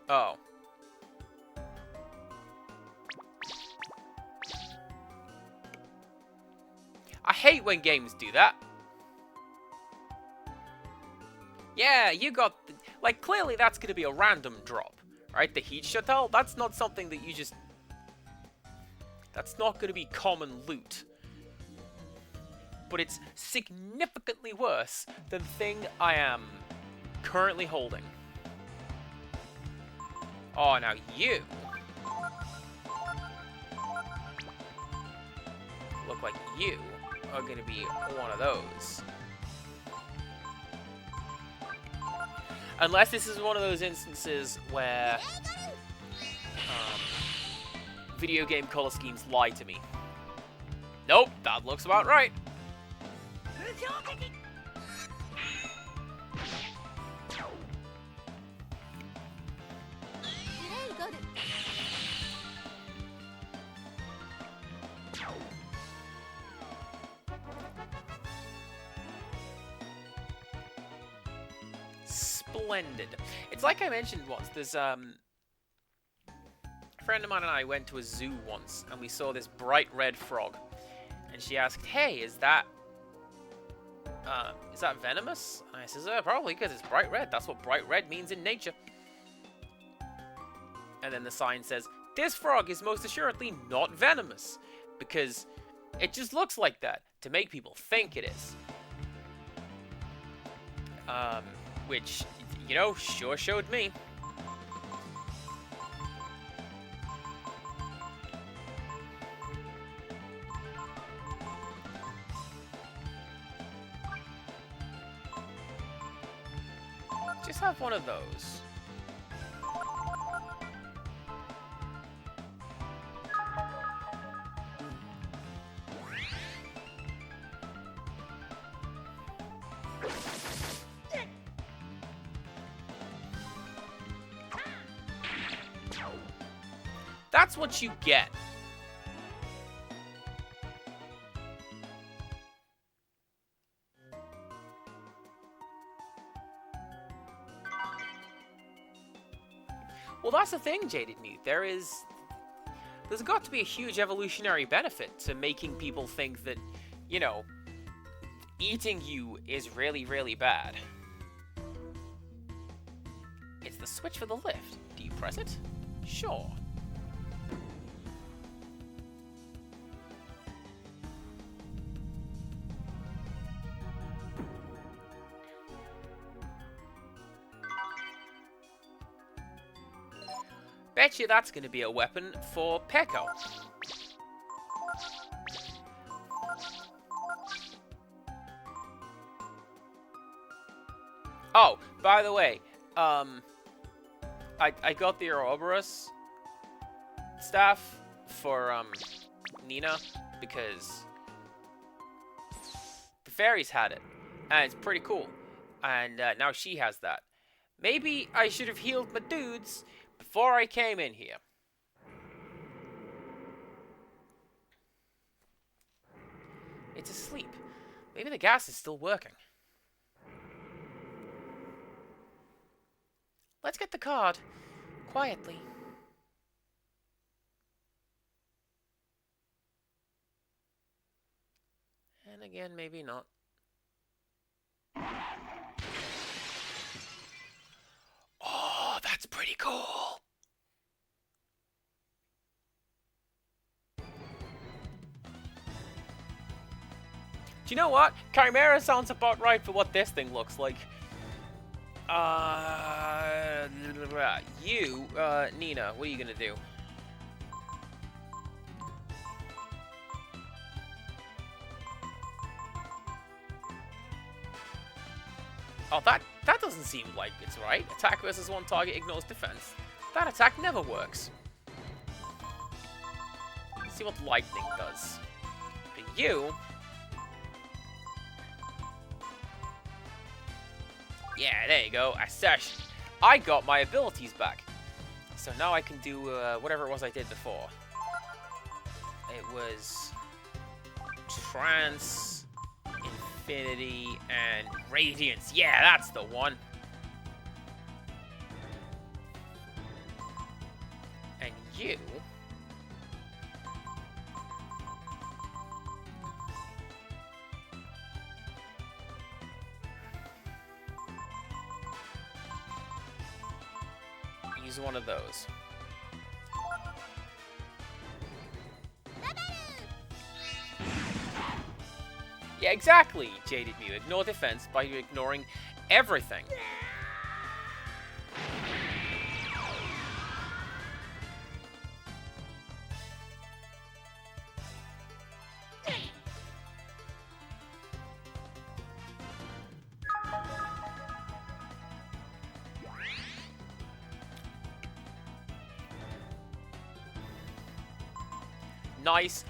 Oh. I hate when games do that. Yeah, you got... Like, clearly that's going to be a random drop, right? The heat shuttle, that's not something that you just... That's not going to be common loot. But it's significantly worse than the thing I am currently holding. Oh, now you... look like you are going to be one of those. Unless this is one of those instances where video game color schemes lie to me. Nope, that looks about right. splendid. It's like I mentioned once, there's a friend of mine and I went to a zoo once, and we saw this bright red frog. And she asked, hey, is that venomous? And I says, probably, because it's bright red. That's what bright red means in nature. And then the sign says, this frog is most assuredly not venomous, because it just looks like that, to make people think it is. Which, you know, sure showed me. Just have one of those. That's what you get. Well, that's the thing, Jaded Mute. There's got to be a huge evolutionary benefit to making people think that, you know, eating you is really, really bad. It's the switch for the lift. Do you press it? Sure. Bet you that's going to be a weapon for Peko. Oh, by the way, I got the Ouroboros staff for Nina because the fairies had it, and it's pretty cool. And now she has that. Maybe I should have healed my dudes before I came in here. It's asleep. Maybe the gas is still working. Let's get the card. Quietly. And again, maybe not. Oh, that's pretty cool. Do you know what? Chimera sounds about right for what this thing looks like. Nina, what are you gonna do? Oh, that doesn't seem like it's right. Attack versus one target ignores defense. That attack never works. Let's see what lightning does. But you... Yeah, there you go. Assertion. I got my abilities back. So now I can do whatever it was I did before. It was... Trance... Infinity and Radiance. Yeah, that's the one. And you... use one of those. Yeah, exactly, Jaded Mew. Ignore defense by ignoring everything. Nice.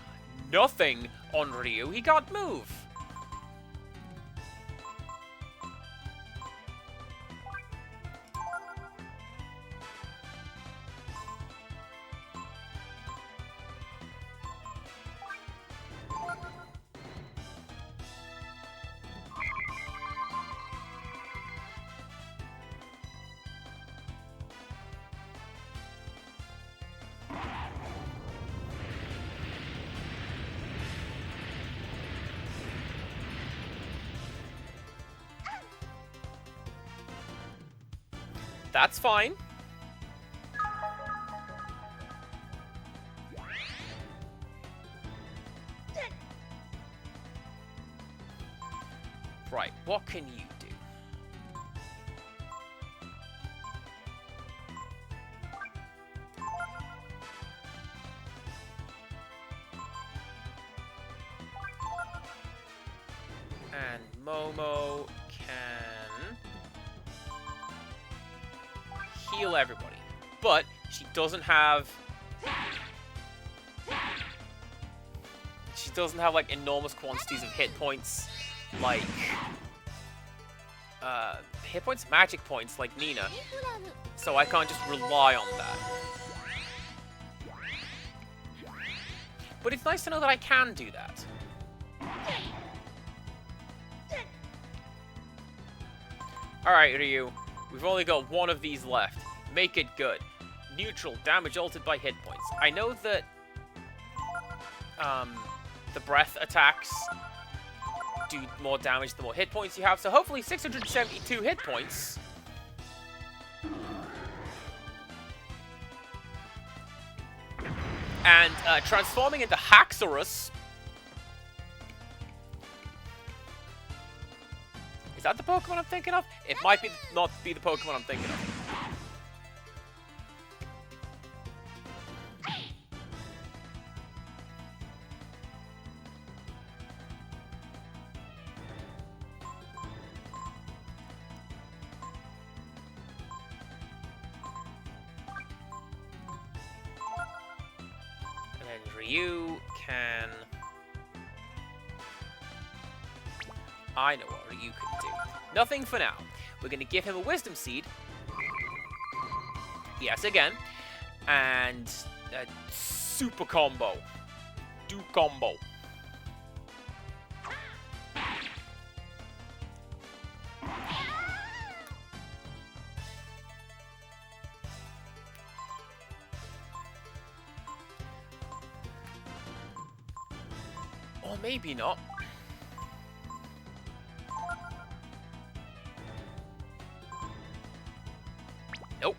Nothing on Ryu. He can't move. That's fine. Right, what can you do? And Momo can heal everybody. But she doesn't have... She doesn't have, like, enormous quantities of hit points, like... hit points? Magic points, like Nina. So I can't just rely on that. But it's nice to know that I can do that. Alright, Ryu. We've only got one of these left. Make it good. Neutral, damage altered by hit points. I know that the breath attacks do more damage the more hit points you have, so hopefully 672 hit points. And transforming into Haxorus. Is that the Pokemon I'm thinking of? It might be not be the Pokemon I'm thinking of. And then Ryu can... I know what Ryu can do. Nothing for now. We're going to give him a Wisdom Seed. Yes, again. And a Super Combo. Do combo. Or maybe not. Nope.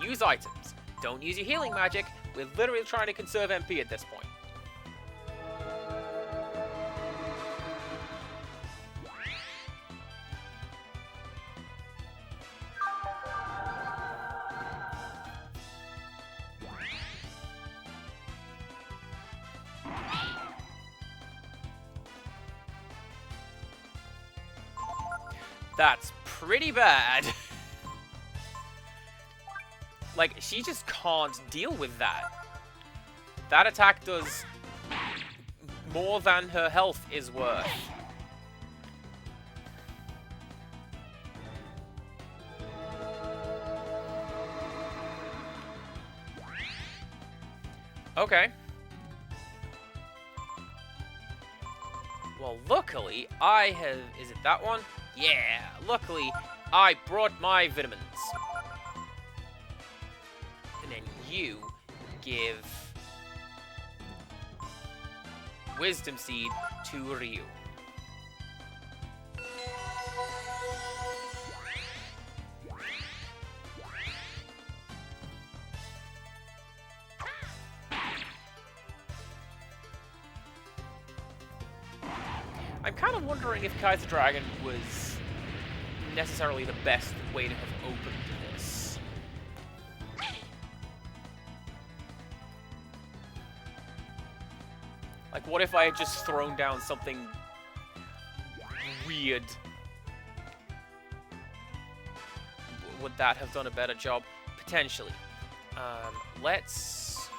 Use items. Don't use your healing magic. We're literally trying to conserve MP at this point. That's pretty bad. Like, she just can't deal with that. That attack does more than her health is worth. Okay. Well, luckily, I have... Is it that one? Yeah, luckily, I brought my vitamins. And then you give Wisdom Seed to Ryu. I'm kind of wondering if Kaiser Dragon was necessarily the best way to have opened this. Like, what if I had just thrown down something weird? Would that have done a better job? Potentially. Let's...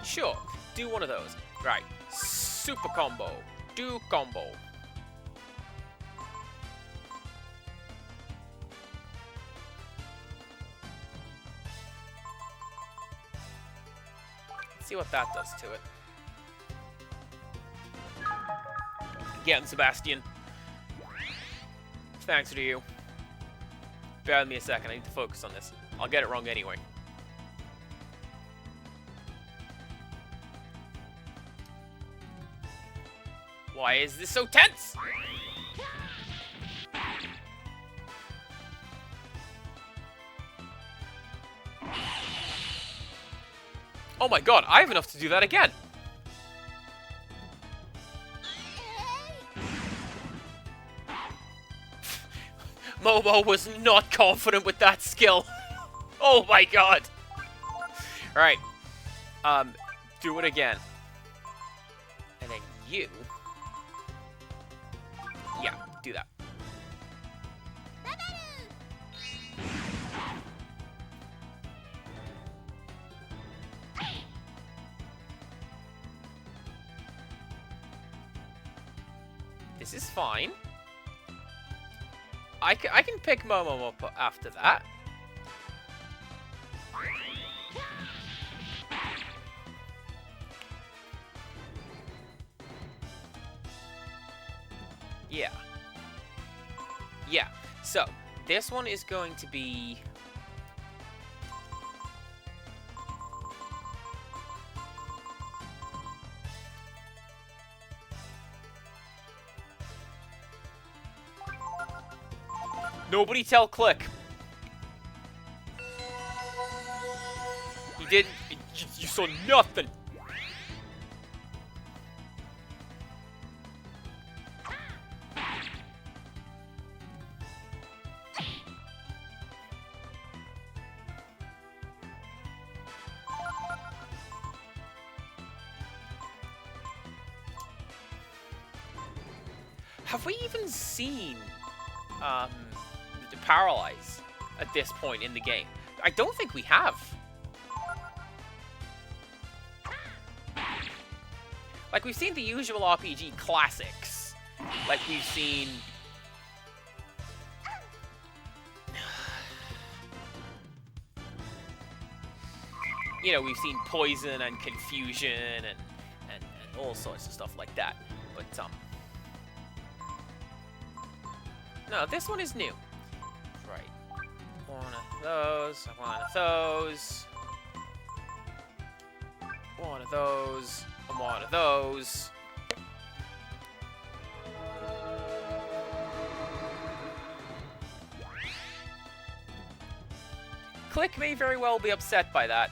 Sure. Do one of those. Right. Super combo. Do combo. Let's see what that does to it. Get him, Sebastian. Thanks to you. Bear with me a second. I need to focus on this. I'll get it wrong anyway. Why is this so tense? Oh my god, I have enough to do that again. Momo was not confident with that skill. Oh my god. Alright. Do it again. And then you... Yeah, do that. This is fine. I can pick Momo up after that. Yeah. Yeah. So, this one is going to be... Nobody tell Click. He didn't... You saw nothing. Have we even seen the Paralyze at this point in the game? I don't think we have. Like, we've seen the usual RPG classics. Like, we've seen... You know, we've seen Poison and Confusion and all sorts of stuff like that. But, no, this one is new. Right. One of those, one of those. One of those, and one of those. Click may very well be upset by that,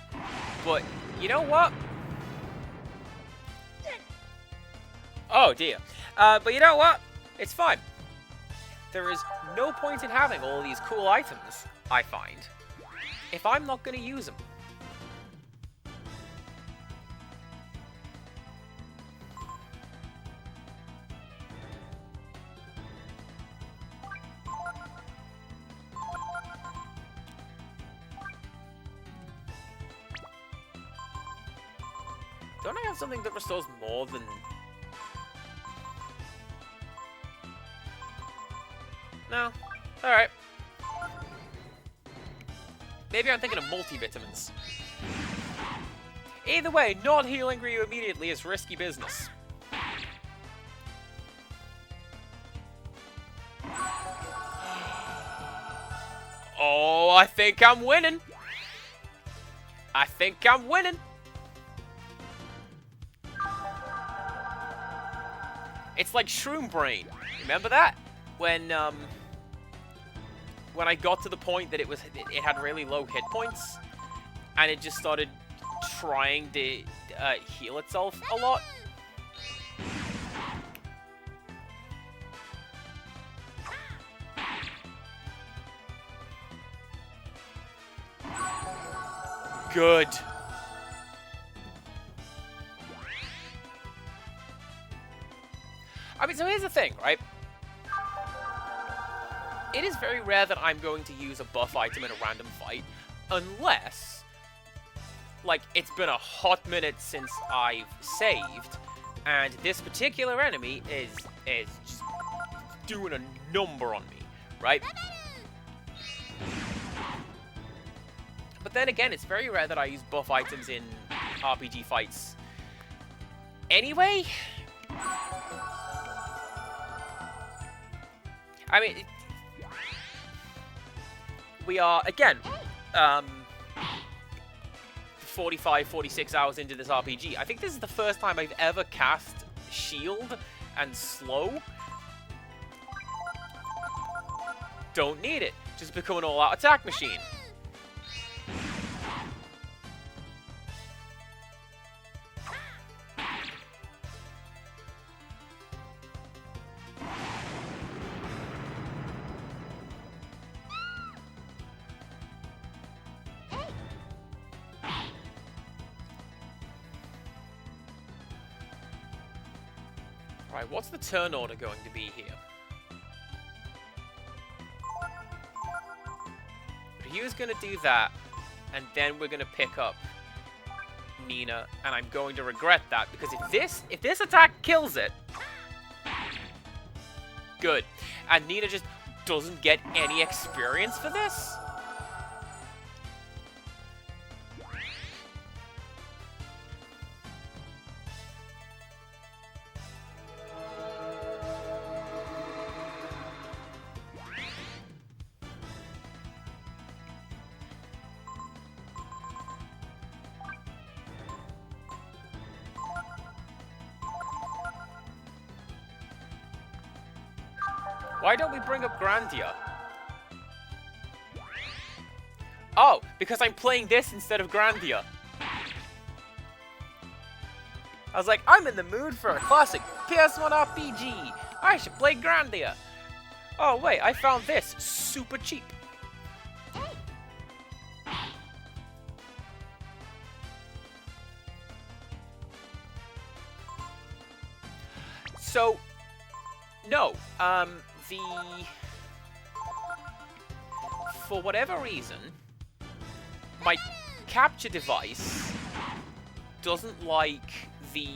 but you know what? Oh dear. But you know what? It's fine. There is no point in having all these cool items, I find, if I'm not going to use them. Don't I have something that restores more than... No. Alright. Maybe I'm thinking of multivitamins. Either way, not healing Ryu immediately is risky business. Oh, I think I'm winning. I think I'm winning. It's like Shroom Brain. Remember that? When I got to the point that it had really low hit points, and it just started trying to heal itself a lot. Good. I mean, so here's the thing, right? It is very rare that I'm going to use a buff item in a random fight, unless, like, it's been a hot minute since I've saved, and this particular enemy is just doing a number on me, right? But then again, it's very rare that I use buff items in RPG fights anyway. I mean... We are, again, 45, 46 hours into this RPG. I think this is the first time I've ever cast Shield and slow. Don't need it. Just become an all-out attack machine. Right, what's the turn order going to be here? Ryu's going to do that, and then we're going to pick up Nina, and I'm going to regret that, because if this attack kills it, good. And Nina just doesn't get any experience for this? Why don't we bring up Grandia? Oh, because I'm playing this instead of Grandia. I was like, I'm in the mood for a classic PS1 RPG. I should play Grandia. Oh wait, I found this super cheap. So, no, for whatever reason, my capture device doesn't like the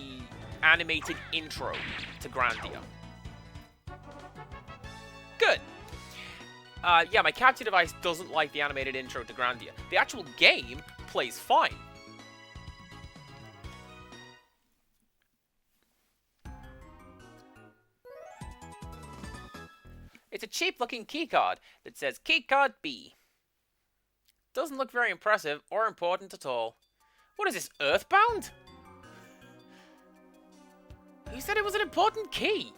animated intro to Grandia. Good. Yeah, my capture device doesn't like the animated intro to Grandia. The actual game plays fine. It's a cheap-looking keycard that says Keycard B. Doesn't look very impressive or important at all. What is this, Earthbound? Who said it was an important key?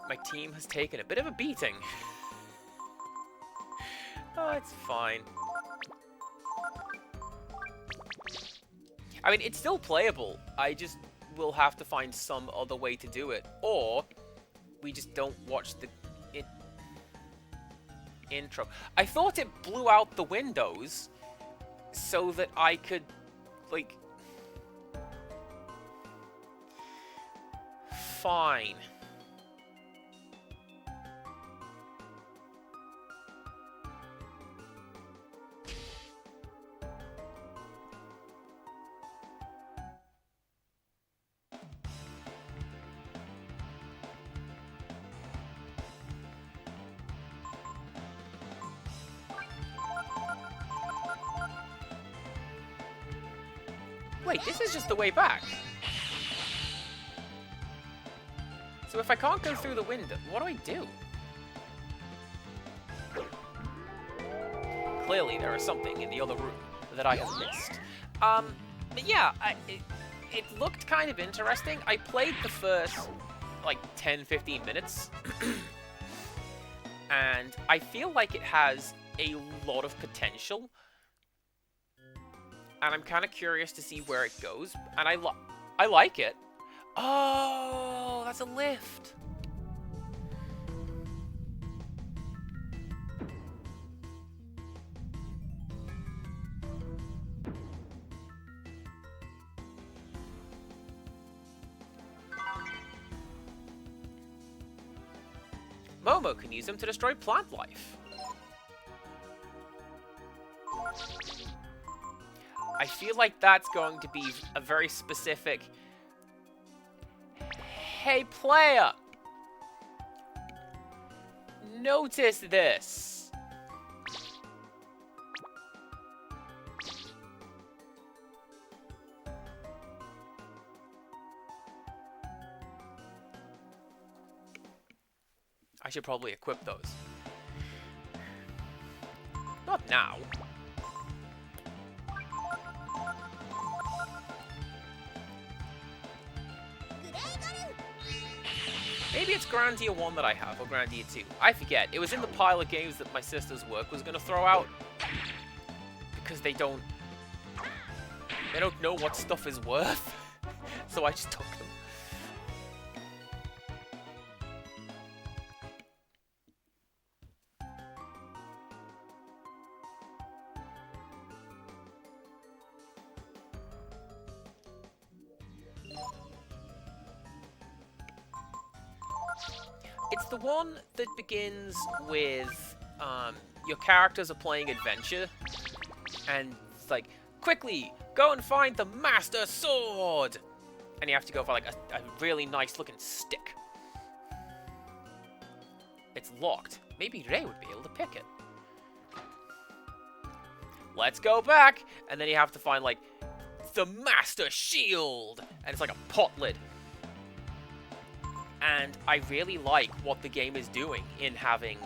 My team has taken a bit of a beating. Oh, it's fine. I mean, it's still playable. I just will have to find some other way to do it. Or, we just don't watch the intro. I thought it blew out the windows so that I could, like... Fine. Wait, this is just the way back. So if I can't go through the window, what do I do? Clearly there is something in the other room that I have missed. But yeah, it looked kind of interesting. I played the first, like, 10-15 minutes. And I feel like it has a lot of potential. And I'm kind of curious to see where it goes. And I like it. Oh, that's a lift. Momo can use them to destroy plant life. I feel like that's going to be a very specific... Hey, player! Notice this! I should probably equip those. Not now. Maybe it's Grandia 1 that I have, or Grandia 2. I forget. It was in the pile of games that my sister's work was going to throw out. Because they don't know what stuff is worth. So I just took them. It's the one that begins with your characters are playing adventure, and it's like, quickly, go and find the Master Sword! And you have to go for like a really nice looking stick. It's locked. Maybe Ray would be able to pick it. Let's go back! And then you have to find like the Master Shield! And it's like a pot lid. And I really like what the game is doing in having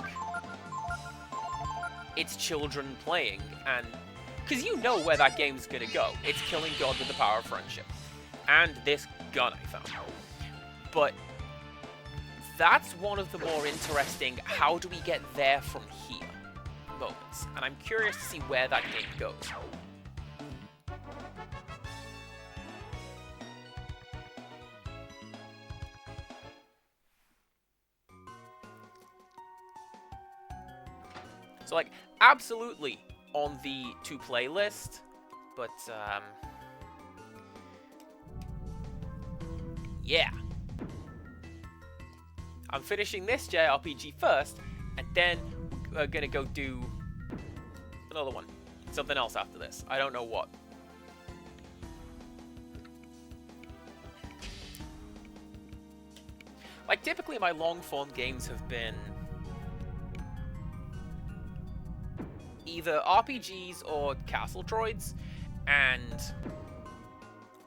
its children playing, and because you know where that game's gonna go. It's killing God with the power of friendship. And this gun I found. But that's one of the more interesting how do we get there from here moments. And I'm curious to see where that game goes. So, like, absolutely on the to-play list, but, yeah. I'm finishing this JRPG first, and then we're gonna go do another one. Something else after this. I don't know what. Like, typically my long-form games have been either RPGs or Castle Droids, and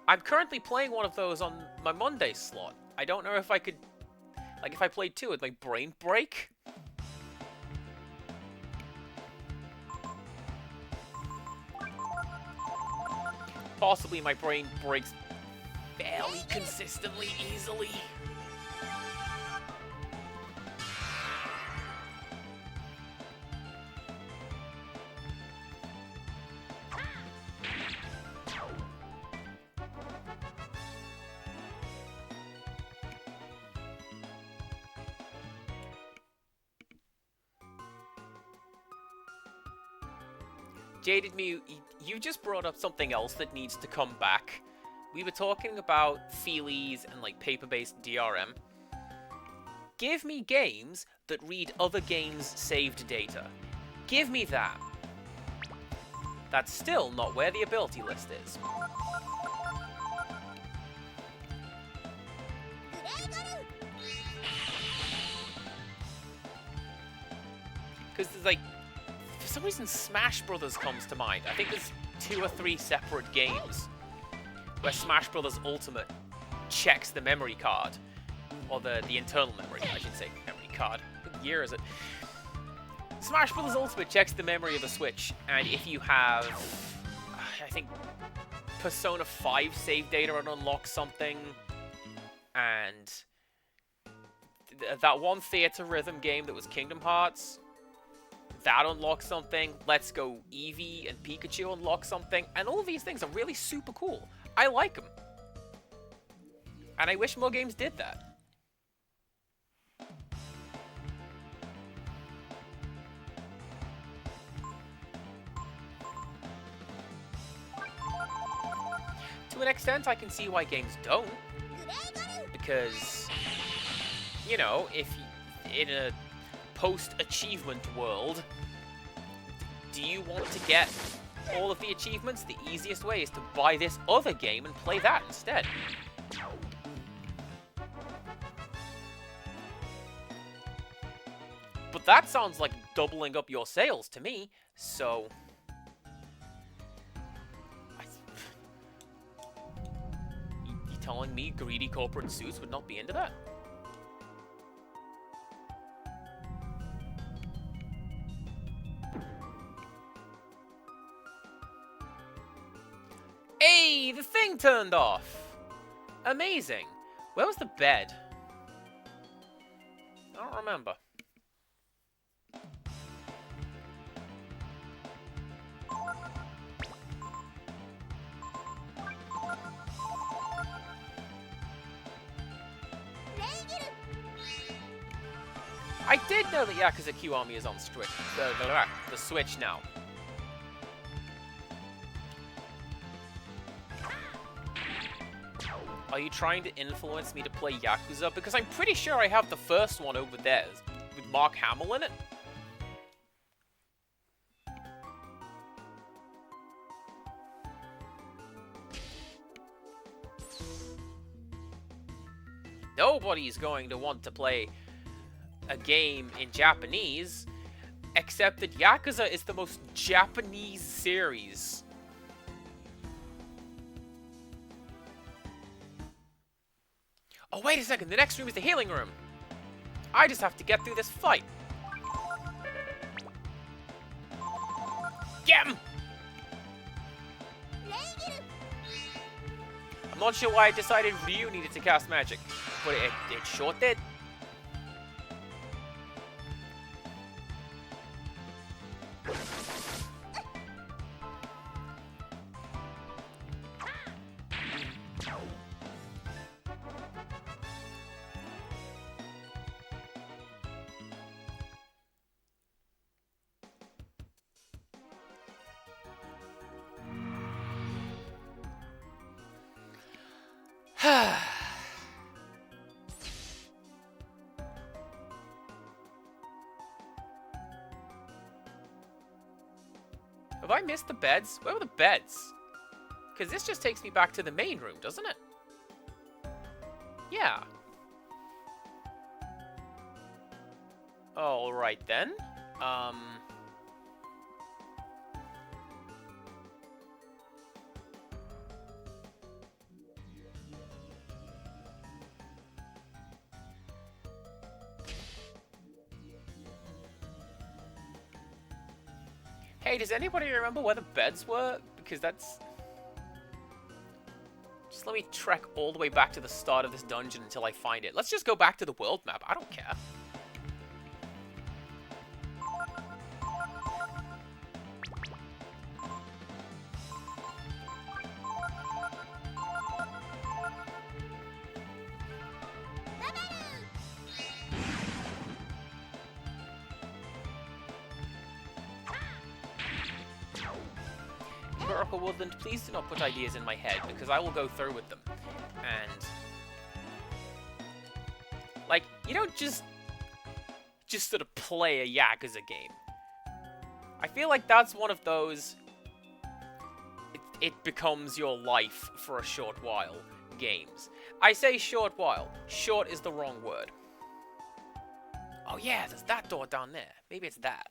I'm currently playing one of those on my Monday slot. I don't know if I could, like, if I played two, would my brain break? Possibly my brain breaks fairly consistently, easily. Jaded Mew, you just brought up something else that needs to come back. We were talking about feelies and like paper-based DRM. Give me games that read other games' saved data. Give me that. That's still not where the ability list is. Because there's like, for some reason Smash Brothers comes to mind. I think there's 2 or 3 separate games where Smash Brothers Ultimate checks the memory card. Or the internal memory, I should say. Memory card. What year is it? Smash Brothers Ultimate checks the memory of the Switch, and if you have, I think, Persona 5 save data and unlock something, and that one Theater Rhythm game that was Kingdom Hearts, that unlocks something. Let's Go Eevee and Pikachu unlock something, and all of these things are really super cool. I like them. And I wish more games did that. To an extent, I can see why games don't. Because, you know, if in a post-achievement world, do you want to get all of the achievements? The easiest way is to buy this other game and play that instead. But that sounds like doubling up your sales to me, so... You telling me greedy corporate suits would not be into that? Hey, the thing turned off. Amazing. Where was the bed? I don't remember. I did know that Yakuza Kiwami is on the Switch now. Are you trying to influence me to play Yakuza? Because I'm pretty sure I have the first one over there with Mark Hamill in it. Nobody's going to want to play a game in Japanese, except that Yakuza is the most Japanese series. Oh, wait a second, the next room is the healing room. I just have to get through this fight. Get him! I'm not sure why I decided Ryu needed to cast magic, but it sure did. Have I missed the beds? Where were the beds? Because this just takes me back to the main room, doesn't it? Yeah. Alright then. Hey, does anybody remember where the beds were? Because that's... Just let me trek all the way back to the start of this dungeon until I find it. Let's just go back to the world map. I don't care. Oracle Woodland, please do not put ideas in my head, because I will go through with them. And... like, you don't just sort of play a Yakuza game. I feel like that's one of those... It becomes your life for a short while games. I say short while. Short is the wrong word. Oh yeah, there's that door down there. Maybe it's that.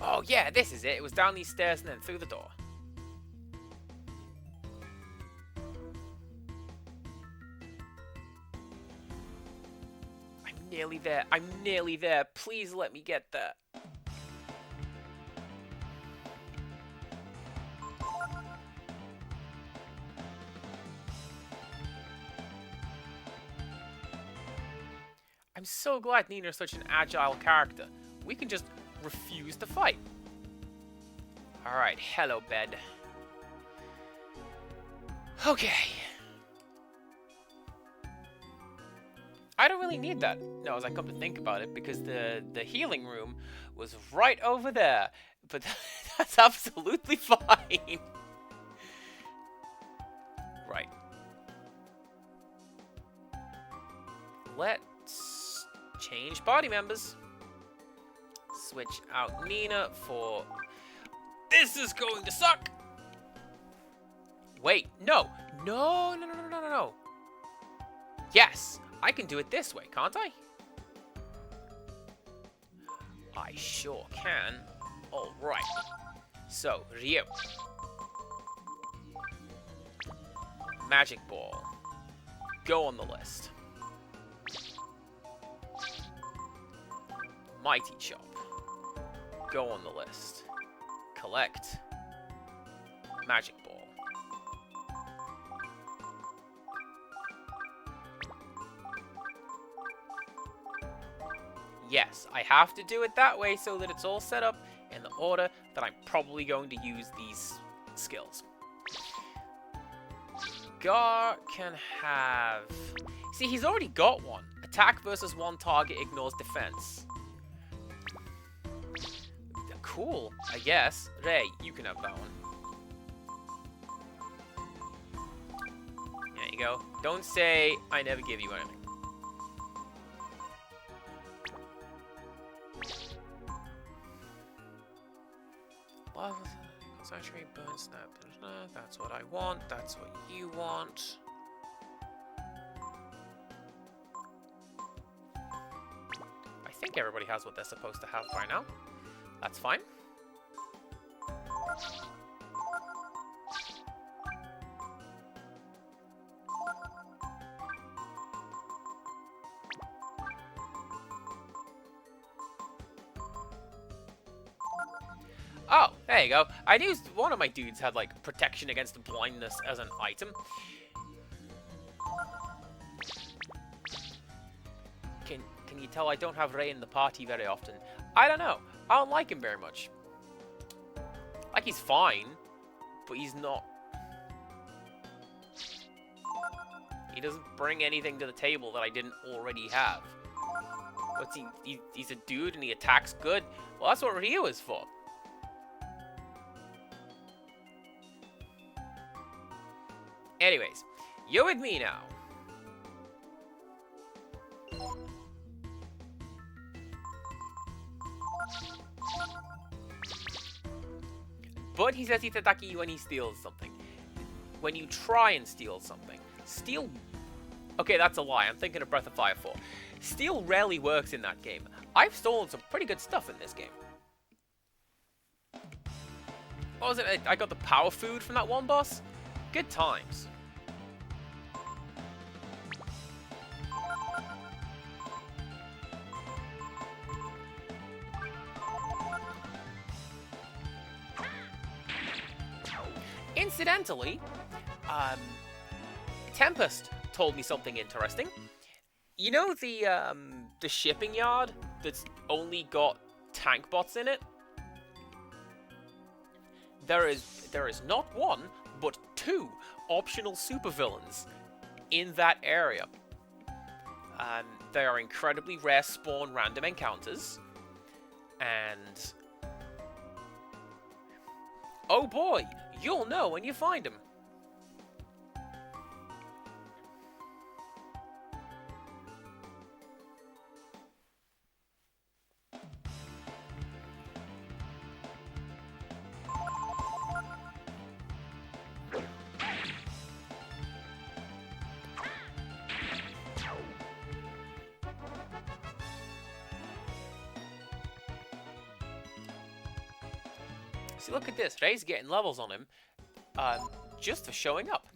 Oh yeah, this is it. It was down these stairs and then through the door. I'm nearly there. I'm nearly there. Please let me get there. I'm so glad Nina's such an agile character. We can just refuse to fight. Alright, hello, bed. Okay. I don't really need that. No, as I come to think about it, because the healing room was right over there. But that's absolutely fine. Right. Let's change body members. switch out Nina for... This is going to suck! Wait, no. No, no, no, no, no, no, no. Yes, I can do it this way, can't I? I sure can. Alright. So, Ryu. Magic Ball. Go on the list. Mighty Chop. Go on the list. Collect. Magic Ball. Yes, I have to do it that way so that it's all set up in the order that I'm probably going to use these skills. Gar can have... See, he's already got one. Attack versus one target ignores defense. Cool, I guess. Ray, you can have that one. There you go. Don't say I never give you anything. Concentrate, burn, snap. That's what I want. That's what you want. I think everybody has what they're supposed to have by now. That's fine. Oh, there you go. I knew one of my dudes had, like, protection against blindness as an item. Can you tell I don't have Ray in the party very often? I don't know. I don't like him very much. Like, he's fine, but he's not... He doesn't bring anything to the table that I didn't already have. What's he? He's a dude and he attacks good? Well, that's what Ryu is for. Anyways, you're with me now. But he says he's attacking you when he steals something. When you try and steal something. Steal... Okay, that's a lie. I'm thinking of Breath of Fire 4. Steal rarely works in that game. I've stolen some pretty good stuff in this game. What was it? I got the power food from that one boss? Good times. Incidentally, Tempest told me something interesting. You know the shipping yard that's only got tank bots in it? There is not one, but two optional supervillains in that area. They are incredibly rare spawn random encounters, and oh boy, you'll know when you find them. See, look at this. Ray's getting levels on him just for showing up.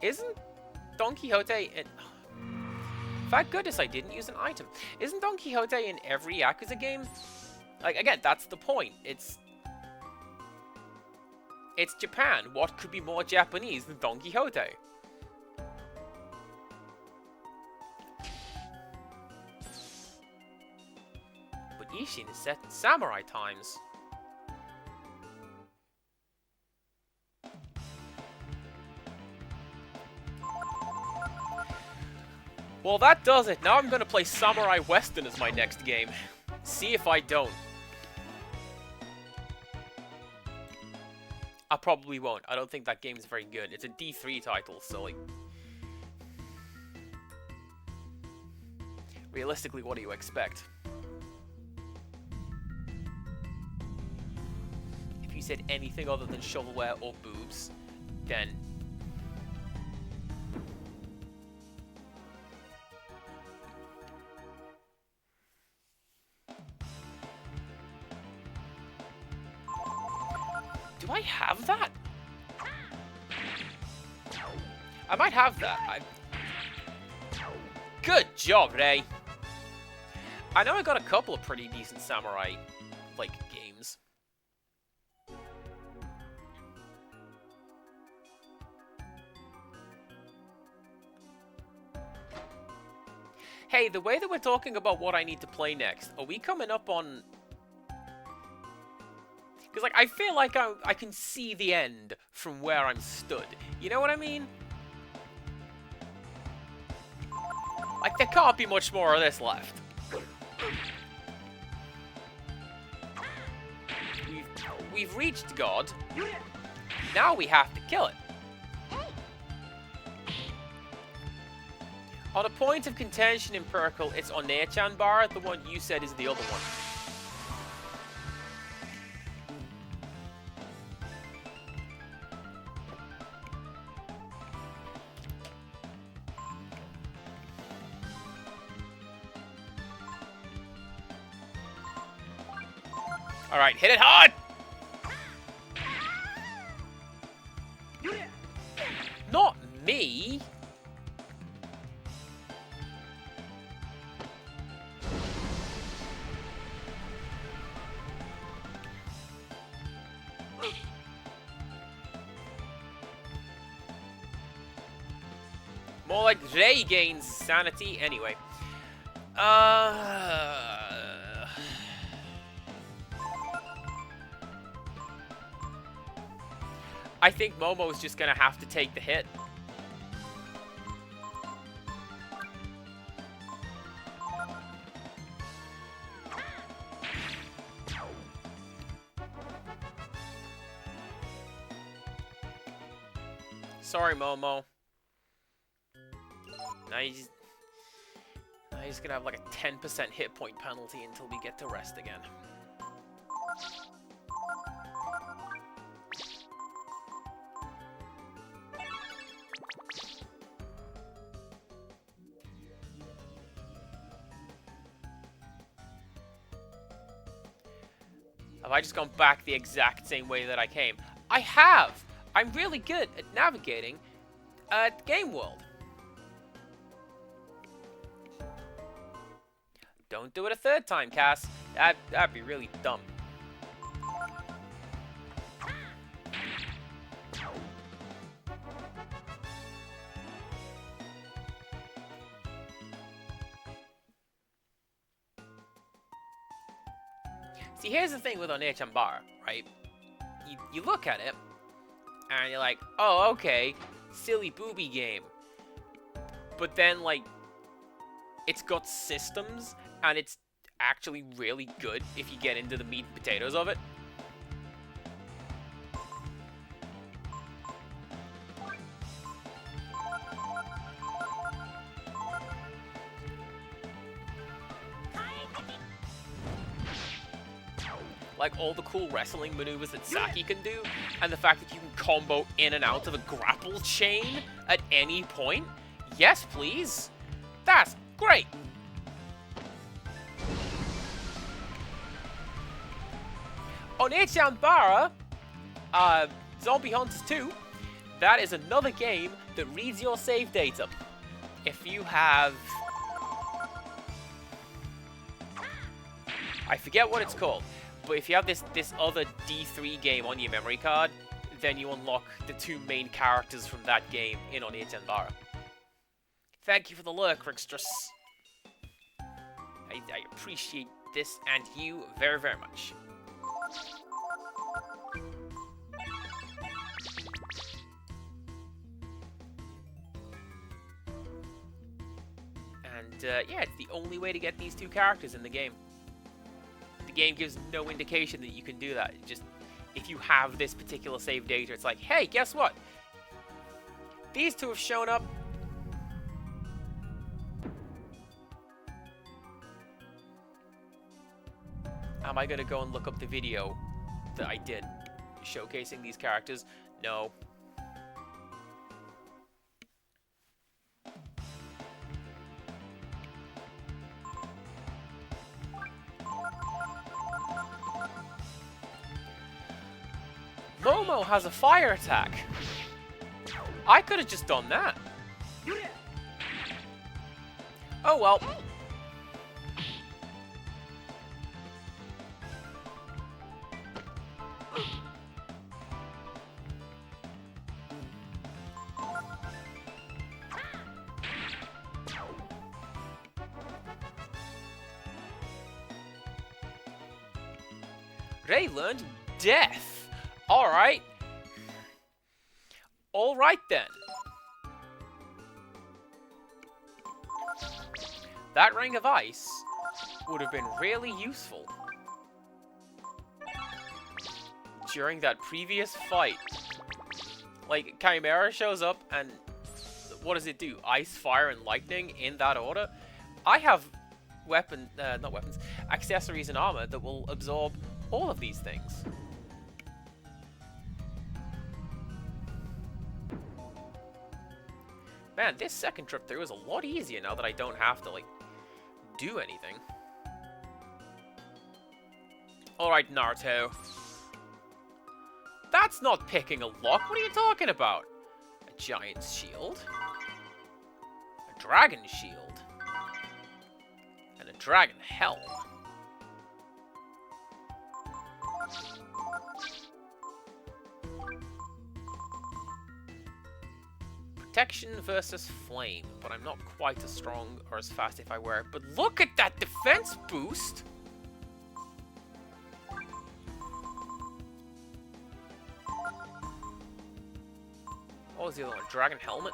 Isn't Don Quixote in... Thank goodness I didn't use an item. Isn't Don Quixote in every Yakuza game? Like, again, that's the point. It's Japan. What could be more Japanese than Don Quixote? But Ishin is set in samurai times. Well, that does it. Now I'm going to play Samurai Western as my next game. See if I don't. I probably won't. I don't think that game's very good. It's a D3 title, so like... Realistically, what do you expect? If you said anything other than shovelware or boobs, then... Do I have that? I might have that. Good job, Ray. I know I got a couple of pretty decent samurai, like, games. Hey, the way that we're talking about what I need to play next, are we coming up on... Because, like, I feel like I can see the end from where I'm stood. You know what I mean? Like, there can't be much more of this left. We've reached God. Now we have to kill it. On a point of contention in Perkle, it's Onechan Bar. The one you said is the other one. Alright, hit it hard! Not me! More like Ray gains sanity anyway. I think Momo's just gonna have to take the hit. Sorry, Momo. Now he's gonna have like a 10% hit point penalty until we get to rest again. Have I just gone back the exact same way that I came? I have! I'm really good at navigating Game World. Don't do it a third time, Cass. That'd be really dumb. See, here's the thing with Onechan Bar, right? You look at it, and you're like, oh, okay, silly booby game. But then, like, it's got systems, and it's actually really good if you get into the meat and potatoes of it. Like all the cool wrestling maneuvers that Saki can do, and the fact that you can combo in and out of a grapple chain at any point. Yes, please. That's great. Onechan Bara, Zombie Hunters 2, that is another game that reads your save data. If you have... I forget what it's called. But if you have this other D3 game on your memory card, then you unlock the two main characters from that game in Onechan Bara. Thank you for the lurk, Rickstress. I appreciate this and you very, very much. And yeah, it's the only way to get these two characters in the game. The game gives no indication that you can do that. if you have this particular save data, it's like, hey, guess what? These two have shown up. Am I going to go and look up the video that I did showcasing these characters? No. Momo has a fire attack. I could have just done that. Oh well. Ray learned death. Alright. Alright then. That Ring of Ice would have been really useful during that previous fight. Like, Chimera shows up and what does it do? Ice, fire, and lightning in that order? I have not weapons, accessories and armor that will absorb all of these things. Man, this second trip through is a lot easier now that I don't have to, like, do anything. Alright, Naruto. That's not picking a lock. What are you talking about? A giant shield. A dragon shield. And a dragon helm. Protection versus flame, but I'm not quite as strong or as fast if I wear it. But look at that defense boost! What was the other one? Dragon helmet?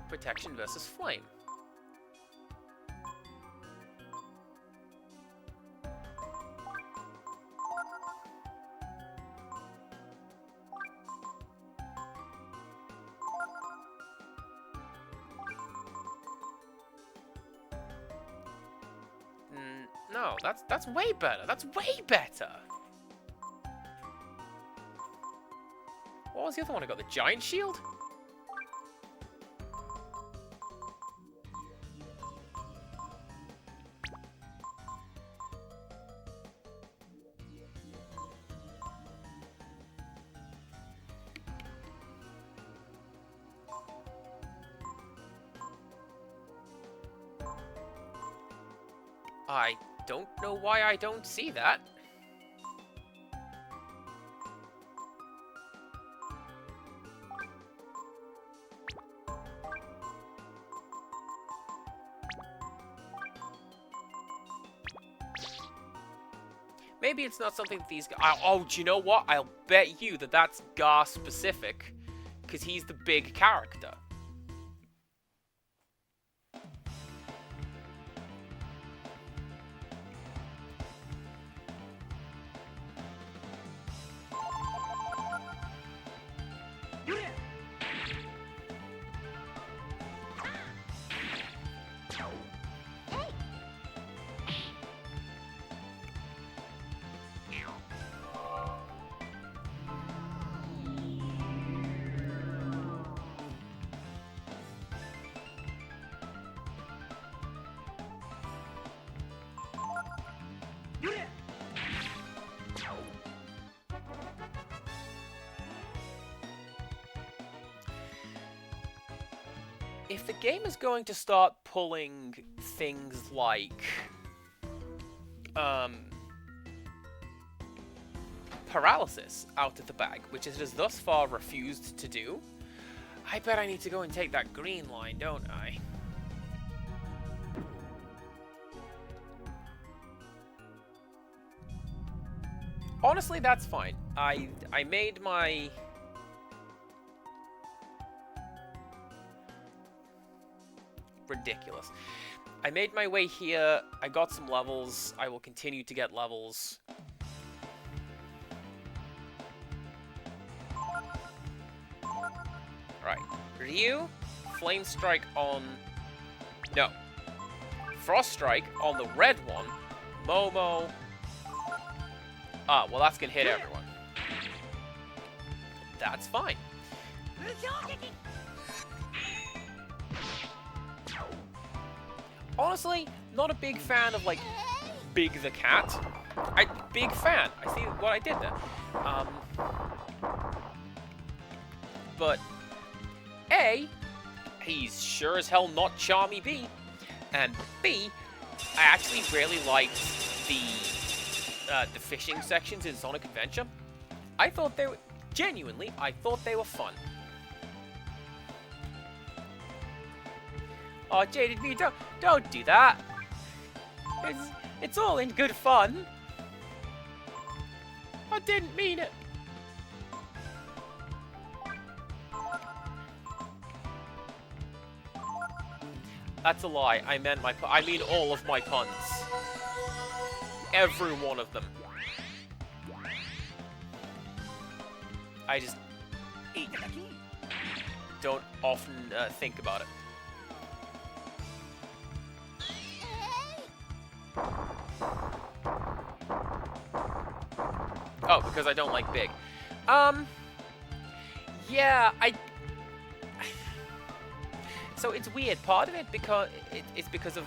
Protection versus flame. No, that's way better. That's way better. What was the other one I got? The giant shield? I don't know why I don't see that. Maybe it's not something that these guys... Oh, do you know what? I'll bet you that that's Gar specific, because he's the big character. If the game is going to start pulling things like paralysis out of the bag, which it has thus far refused to do, I bet I need to go and take that green line, don't I? Honestly, that's fine. I made my... Ridiculous. I made my way here, I got some levels, I will continue to get levels. Right. Ryu, Flame Strike on... No. Frost Strike on the red one. Momo... Ah, well that's gonna hit everyone. That's fine. Honestly, not a big fan of, like, Big the Cat. Big fan. I see what I did there. But, A, he's sure as hell not Charmy B. And B, I actually really liked the fishing sections in Sonic Adventure. I thought they were... Genuinely, I thought they were fun. Oh, Jaded V, don't do that. It's all in good fun. I didn't mean it. That's a lie. I mean all of my puns. Every one of them. I just don't often think about it. Oh, because I don't like big. Yeah, So it's weird. Part of it it's because of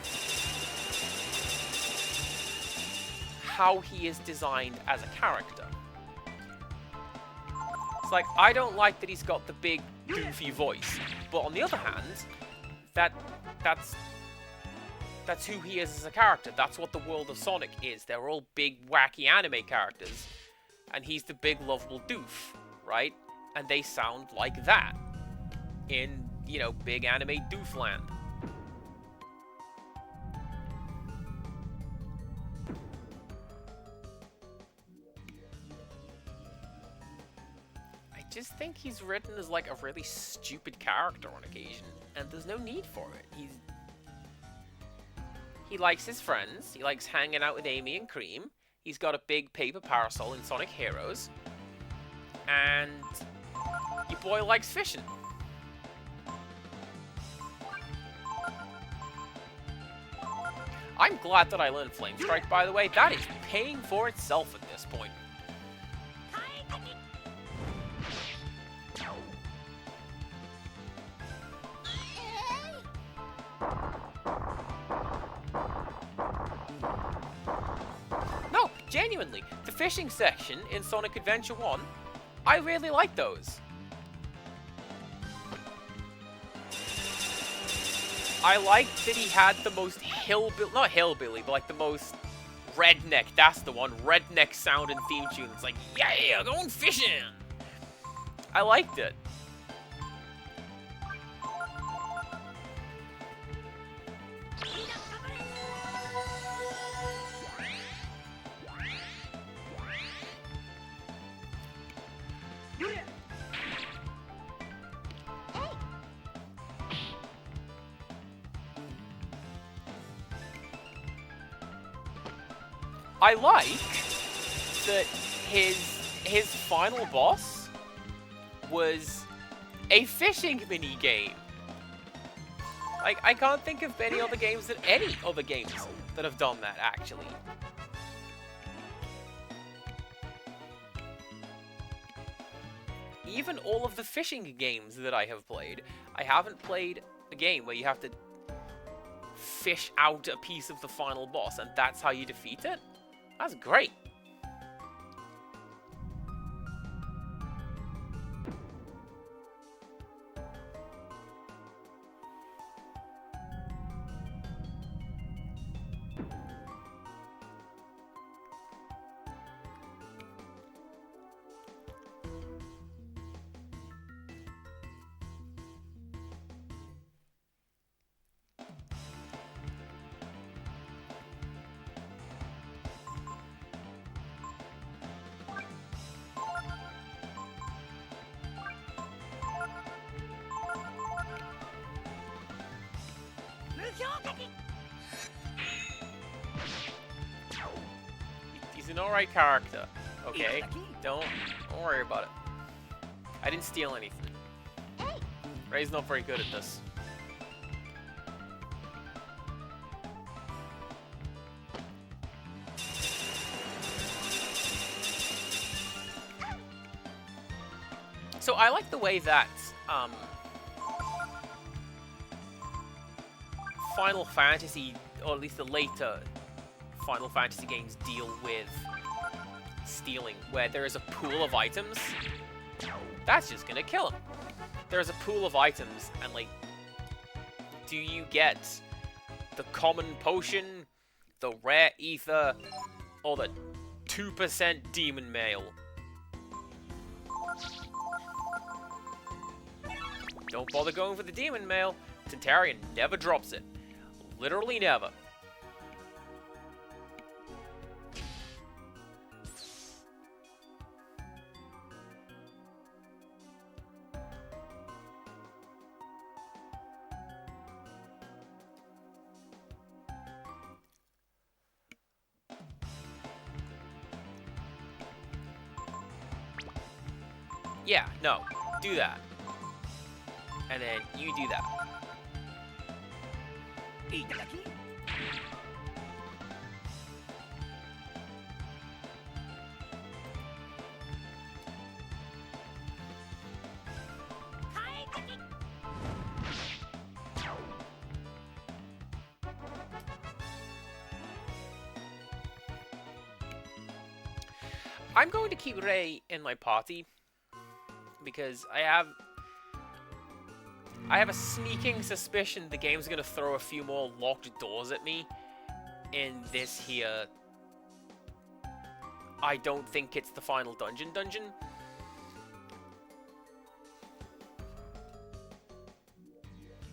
how he is designed as a character. It's like, I don't like that he's got the big, goofy voice. But on the other hand, that's who he is as a character. That's what the world of Sonic is. They're all big, wacky anime characters. And he's the big, lovable doof, right? And they sound like that in, you know, big anime doofland. I just think he's written as, like, a really stupid character on occasion. And there's no need for it. He likes his friends. He likes hanging out with Amy and Cream. He's got a big paper parasol in Sonic Heroes. And your boy likes fishing. I'm glad that I learned Flame Strike, by the way. That is paying for itself at this point. No, genuinely, the fishing section in Sonic Adventure 1, I really like those. I liked that he had the most not hillbilly, but like the most redneck, that's the one, redneck sounding theme tune. It's like, yeah, going fishing! I liked it. I like that his final boss was a fishing mini game. Like, I can't think of any other games that have done that, actually. Even all of the fishing games that I have played, I haven't played a game where you have to fish out a piece of the final boss, and that's how you defeat it. That's great. He's an alright character, okay? Don't worry about it. I didn't steal anything. Ray's not very good at this. So I like the way that Final Fantasy, or at least the later Final Fantasy games, deal with stealing, where there is a pool of items. That's just gonna kill him. There's a pool of items, and like, do you get the common potion, the rare ether, or the 2% demon mail? Don't bother going for the demon mail. Tantarian never drops it. Literally never. Yeah, no. Do that. And then you do that. I'm going to keep Ray in my party because I have a sneaking suspicion the game's gonna throw a few more locked doors at me in this here. I don't think it's the final dungeon.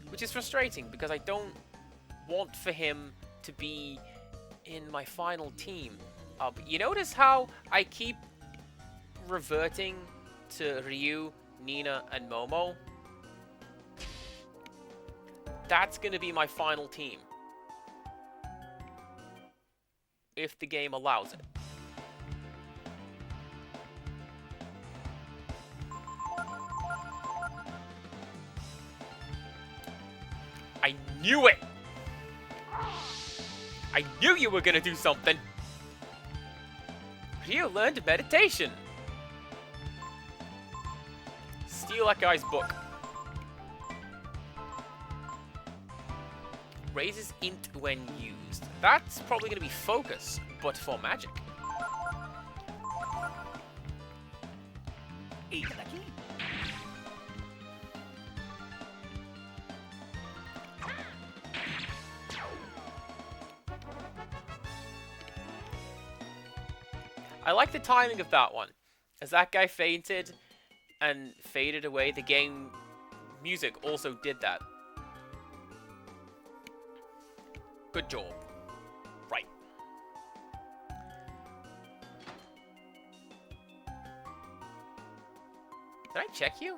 Which is frustrating because I don't want for him to be in my final team. But you notice how I keep reverting to Ryu, Nina, and Momo? That's going to be my final team. If the game allows it. I knew it! I knew you were going to do something! Ryu learned meditation! Steal that guy's book. Raises int when used. That's probably going to be focus, but for magic. I like the timing of that one. As that guy fainted and faded away, the game music also did that. Good job. Right. Did I check you?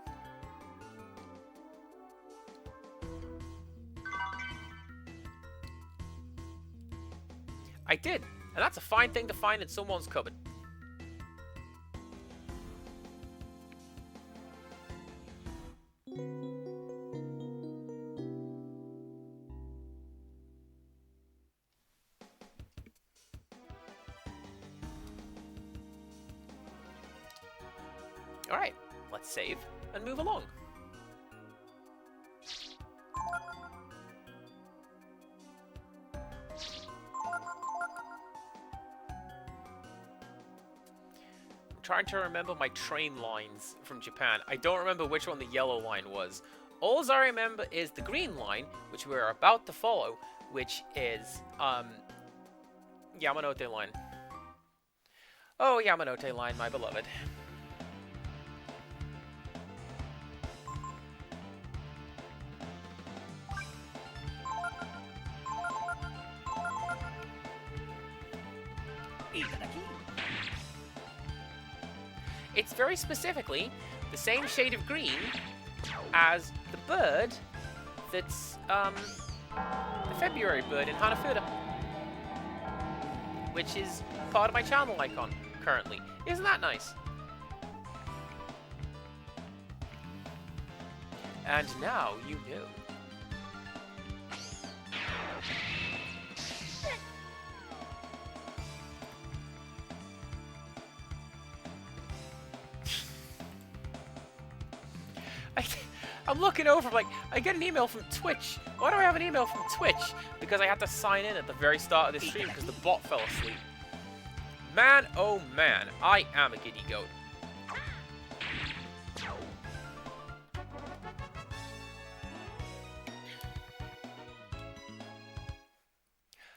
I did. And that's a fine thing to find in someone's cupboard. Alright, let's save and move along. I'm trying to remember my train lines from Japan. I don't remember which one the yellow line was. All I remember is the green line, which we're about to follow, which is, Yamanote line. Oh, Yamanote line, my beloved. It's very specifically the same shade of green as the bird that's, the February bird in Hanafuda, which is part of my channel icon currently. Isn't that nice? And now you know. I'm looking over, like, I get an email from Twitch. Why do I have an email from Twitch? Because I had to sign in at the very start of the stream because the bot fell asleep. Man, oh man, I am a giddy goat.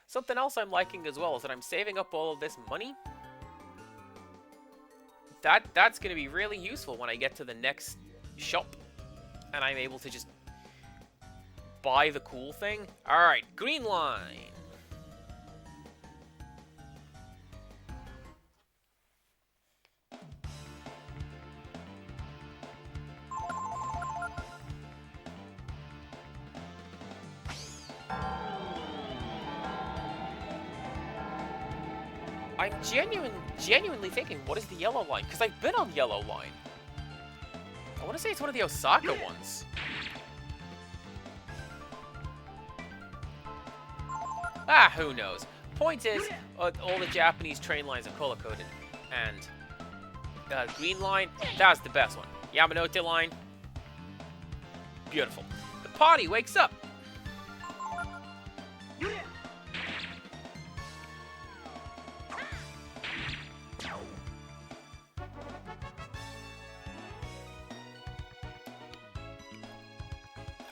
Something else I'm liking as well is that I'm saving up all of this money. That's going to be really useful when I get to the next shop. And I'm able to just buy the cool thing. Alright, green line. I'm genuinely thinking, what is the yellow line? Because I've been on the yellow line. I want to say it's one of the Osaka ones. Ah, who knows? Point is, all the Japanese train lines are color-coded. And green line, that's the best one. Yamanote line, beautiful. The party wakes up.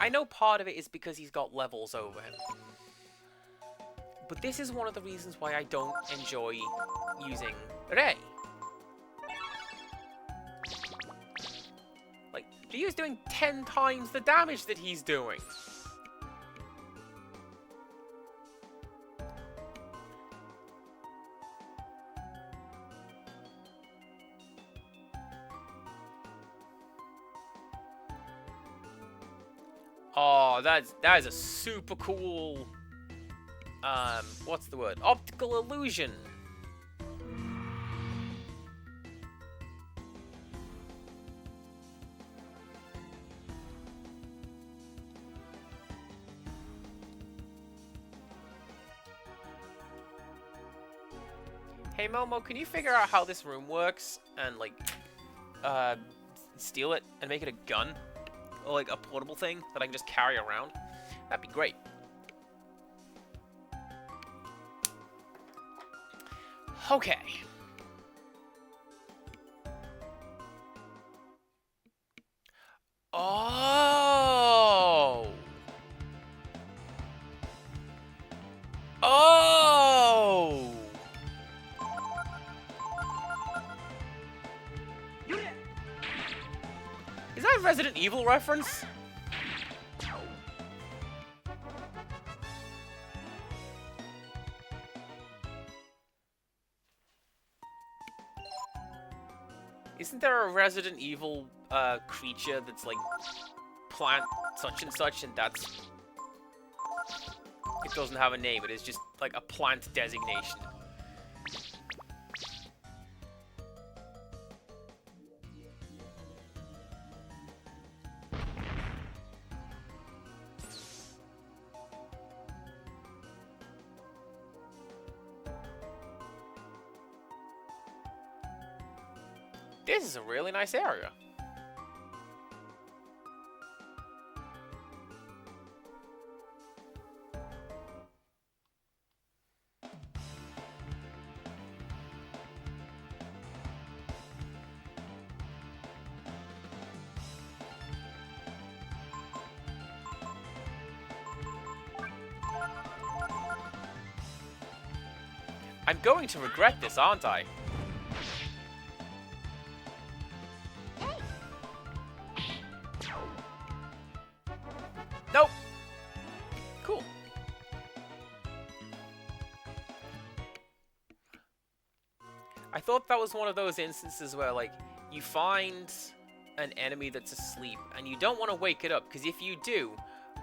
I know part of it is because he's got levels over him. But this is one of the reasons why I don't enjoy using Rei. Like, Ryu's doing 10 times the damage that he's doing. Oh, that is a super cool, what's the word? Optical illusion. Hey Momo, can you figure out how this room works and like, steal it and make it a gun? Or like a portable thing that I can just carry around? That'd be great. Okay. Oh! Oh! Is that a Resident Evil reference? Isn't there a Resident Evil creature that's like plant such and such, and that's... It doesn't have a name, it is just like a plant designation. This is a really nice area. I'm going to regret this, aren't I? Nope. Cool. I thought that was one of those instances where, like, you find an enemy that's asleep, and you don't want to wake it up, because if you do,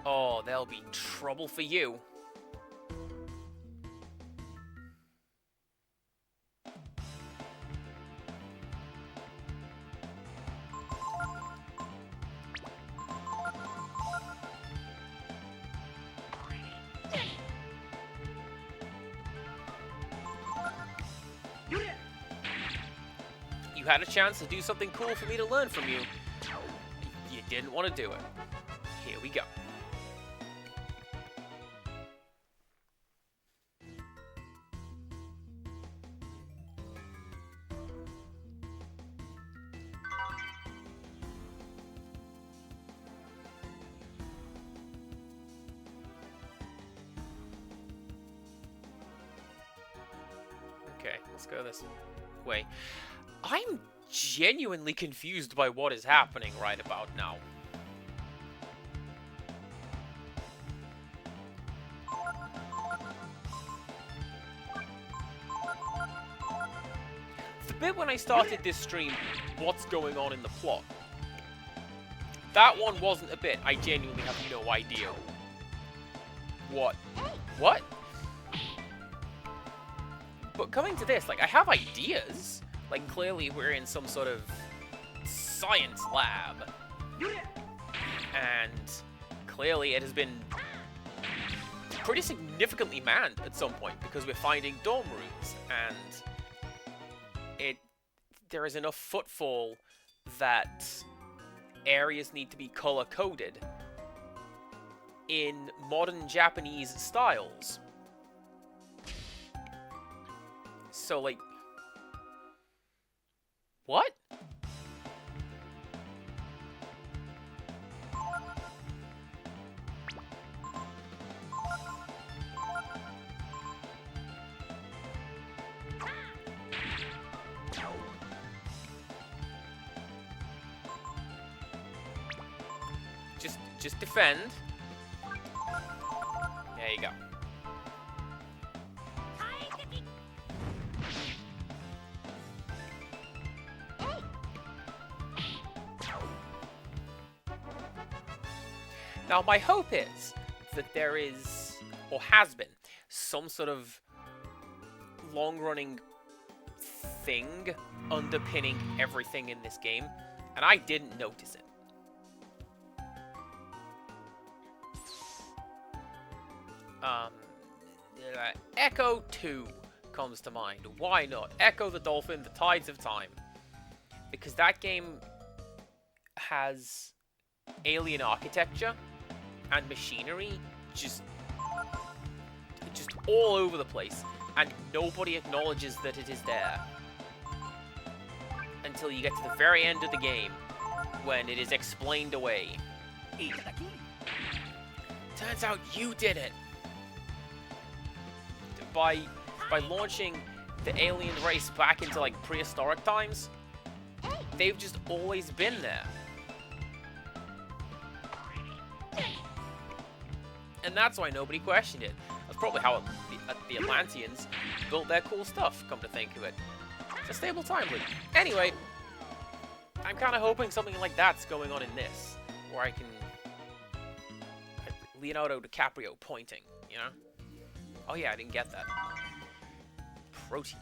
oh, there'll be trouble for you. You had a chance to do something cool for me to learn from you. You didn't want to do it. Here we go. Okay, let's go this way. I'm genuinely confused by what is happening right about now. The bit when I started this stream, what's going on in the plot? That one wasn't a bit. I genuinely have no idea. What? What? But coming to this, like, I have ideas. Like, clearly we're in some sort of science lab. And clearly it has been pretty significantly manned at some point because we're finding dorm rooms and there is enough footfall that areas need to be color-coded in modern Japanese styles. So, like, what? Just defend. There you go. Now, my hope is that there is, or has been, some sort of long-running thing underpinning everything in this game, and I didn't notice it. Echo 2 comes to mind. Why not? Echo the Dolphin, The Tides of Time. Because that game has alien architecture and machinery just all over the place, and nobody acknowledges that it is there until you get to the very end of the game when it is explained away. Turns out you did it. By launching the alien race back into, like, prehistoric times, they've just always been there. And that's why nobody questioned it. That's probably how the Atlanteans built their cool stuff, come to think of it. It's a stable time loop. Anyway, I'm kind of hoping something like that's going on in this, where I can... Leonardo DiCaprio pointing, you know? Oh yeah, I didn't get that. Protein.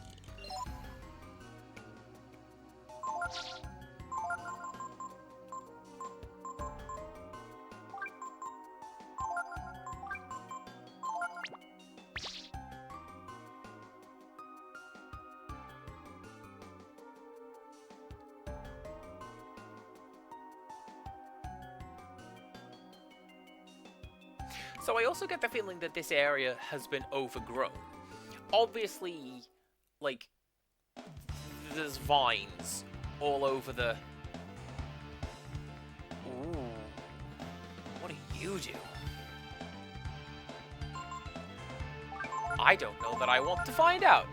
So I also get the feeling that this area has been overgrown. Obviously, like, there's vines all over the... Ooh. What do you do? I don't know that I want to find out.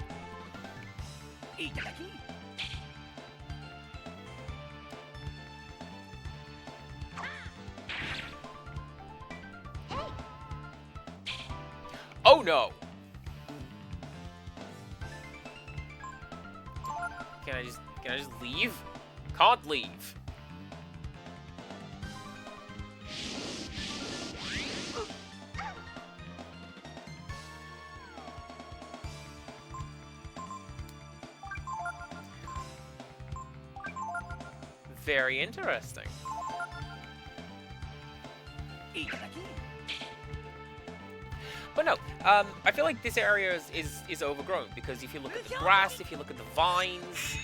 Oh no! Can I just leave? Can't leave. Very interesting. But no, I feel like this area is overgrown, because if you look at the grass, if you look at the vines,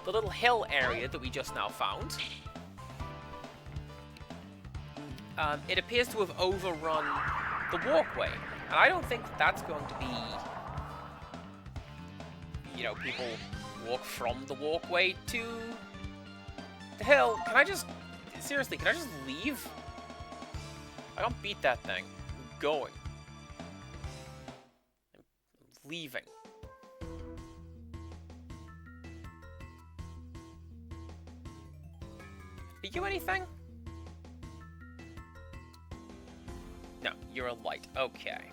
the little hill area that we just now found. It appears to have overrun the walkway. And I don't think that's going to be... You know, people walk from the walkway to the hill. Can I just... Seriously, can I just leave? I can't beat that thing. I'm going. I'm leaving. Are you anything? No, you're a light. Okay.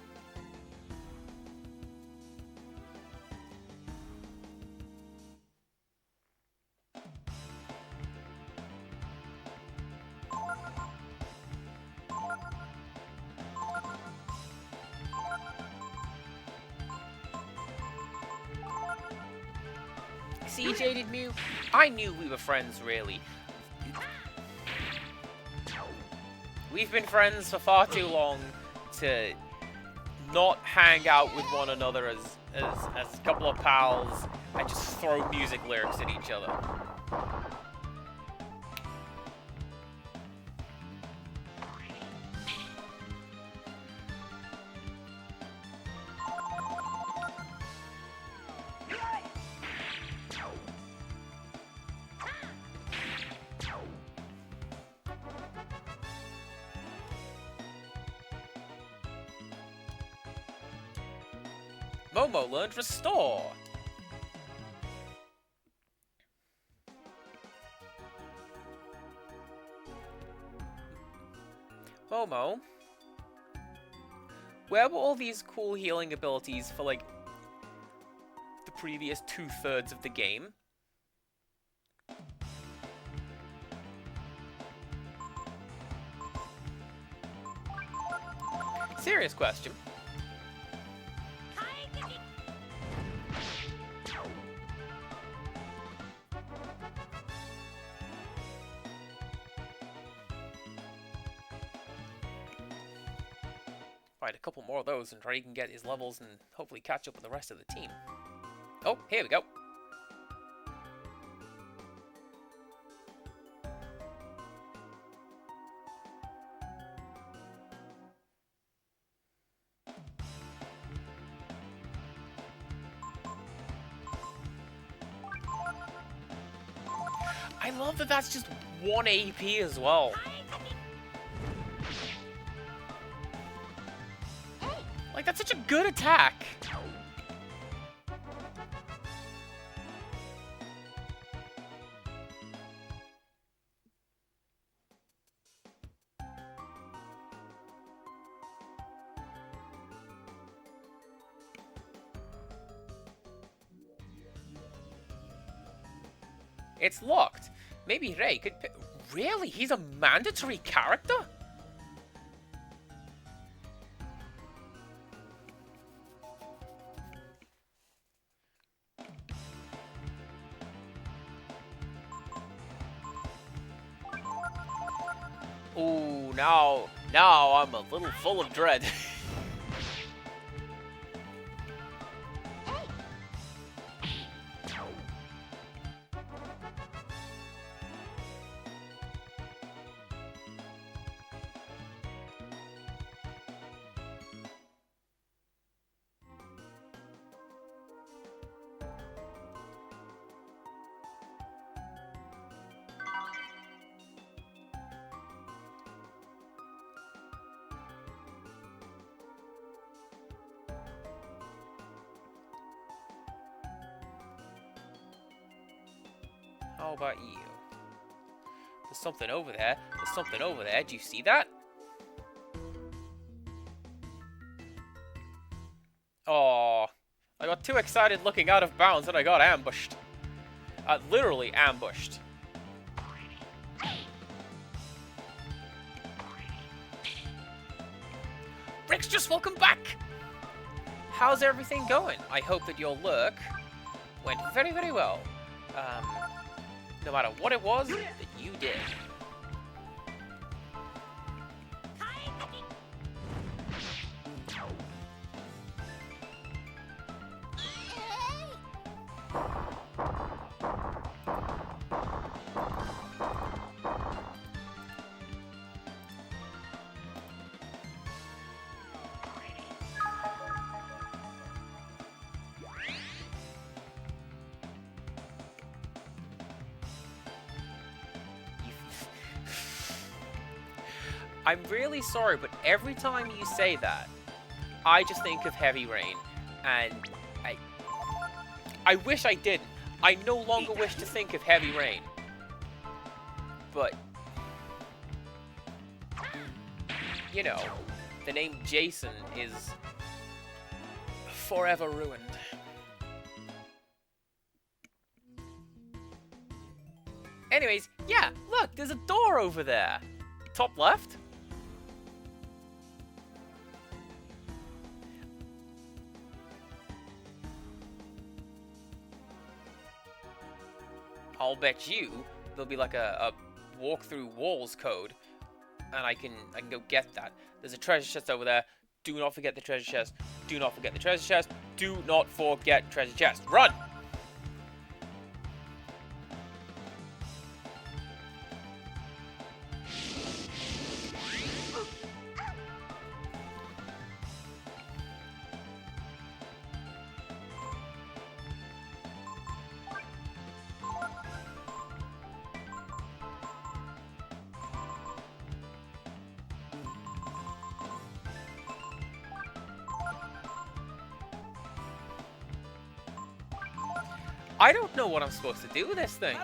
See, Jaded Mew? I knew we were friends, really. We've been friends for far too long to not hang out with one another as a couple of pals and just throw music lyrics at each other. Momo learned Restore. Momo, where were all these cool healing abilities for, like, the previous 2/3 of the game? Serious question. Find a couple more of those and try to get his levels and hopefully catch up with the rest of the team. Oh, here we go. I love that that's just 1 AP as well. Like, that's such a good attack. It's locked. Maybe Ray could pick... Really? He's a mandatory character? Ooh, now I'm a little full of dread. How about you? There's something over there. There's something over there. Do you see that? Oh, I got too excited looking out of bounds and I got ambushed. Literally ambushed. Rick's just welcome back! How's everything going? I hope that your lurk went very, very well. No matter what it was that you did. I'm really sorry, but every time you say that, I just think of Heavy Rain, and I I wish I didn't. I no longer wish to think of Heavy Rain. But, you know, the name Jason is forever ruined. Anyways, yeah, look, there's a door over there. Top left. I'll bet you there'll be like a walk through walls code, and I can go get that. There's a treasure chest over there. Do not forget the treasure chest. Do not forget the treasure chest. Do not forget treasure chest. Run! I don't know what I'm supposed to do with this thing.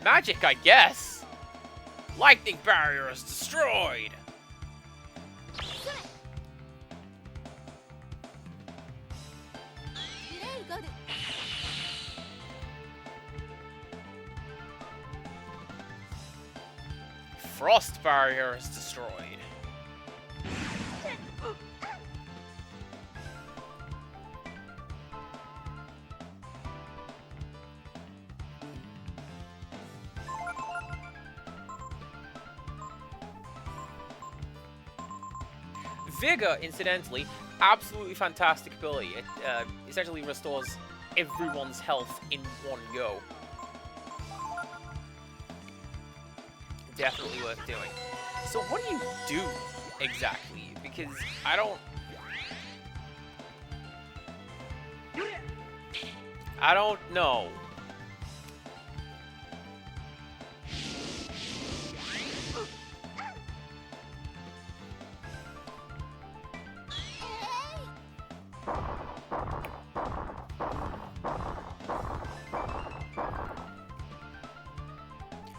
Magic, I guess. Lightning barrier is destroyed. Frost barrier is destroyed. Vigor, incidentally, absolutely fantastic ability. It essentially restores everyone's health in one go. Definitely worth doing. So what do you do exactly? Because I don't know.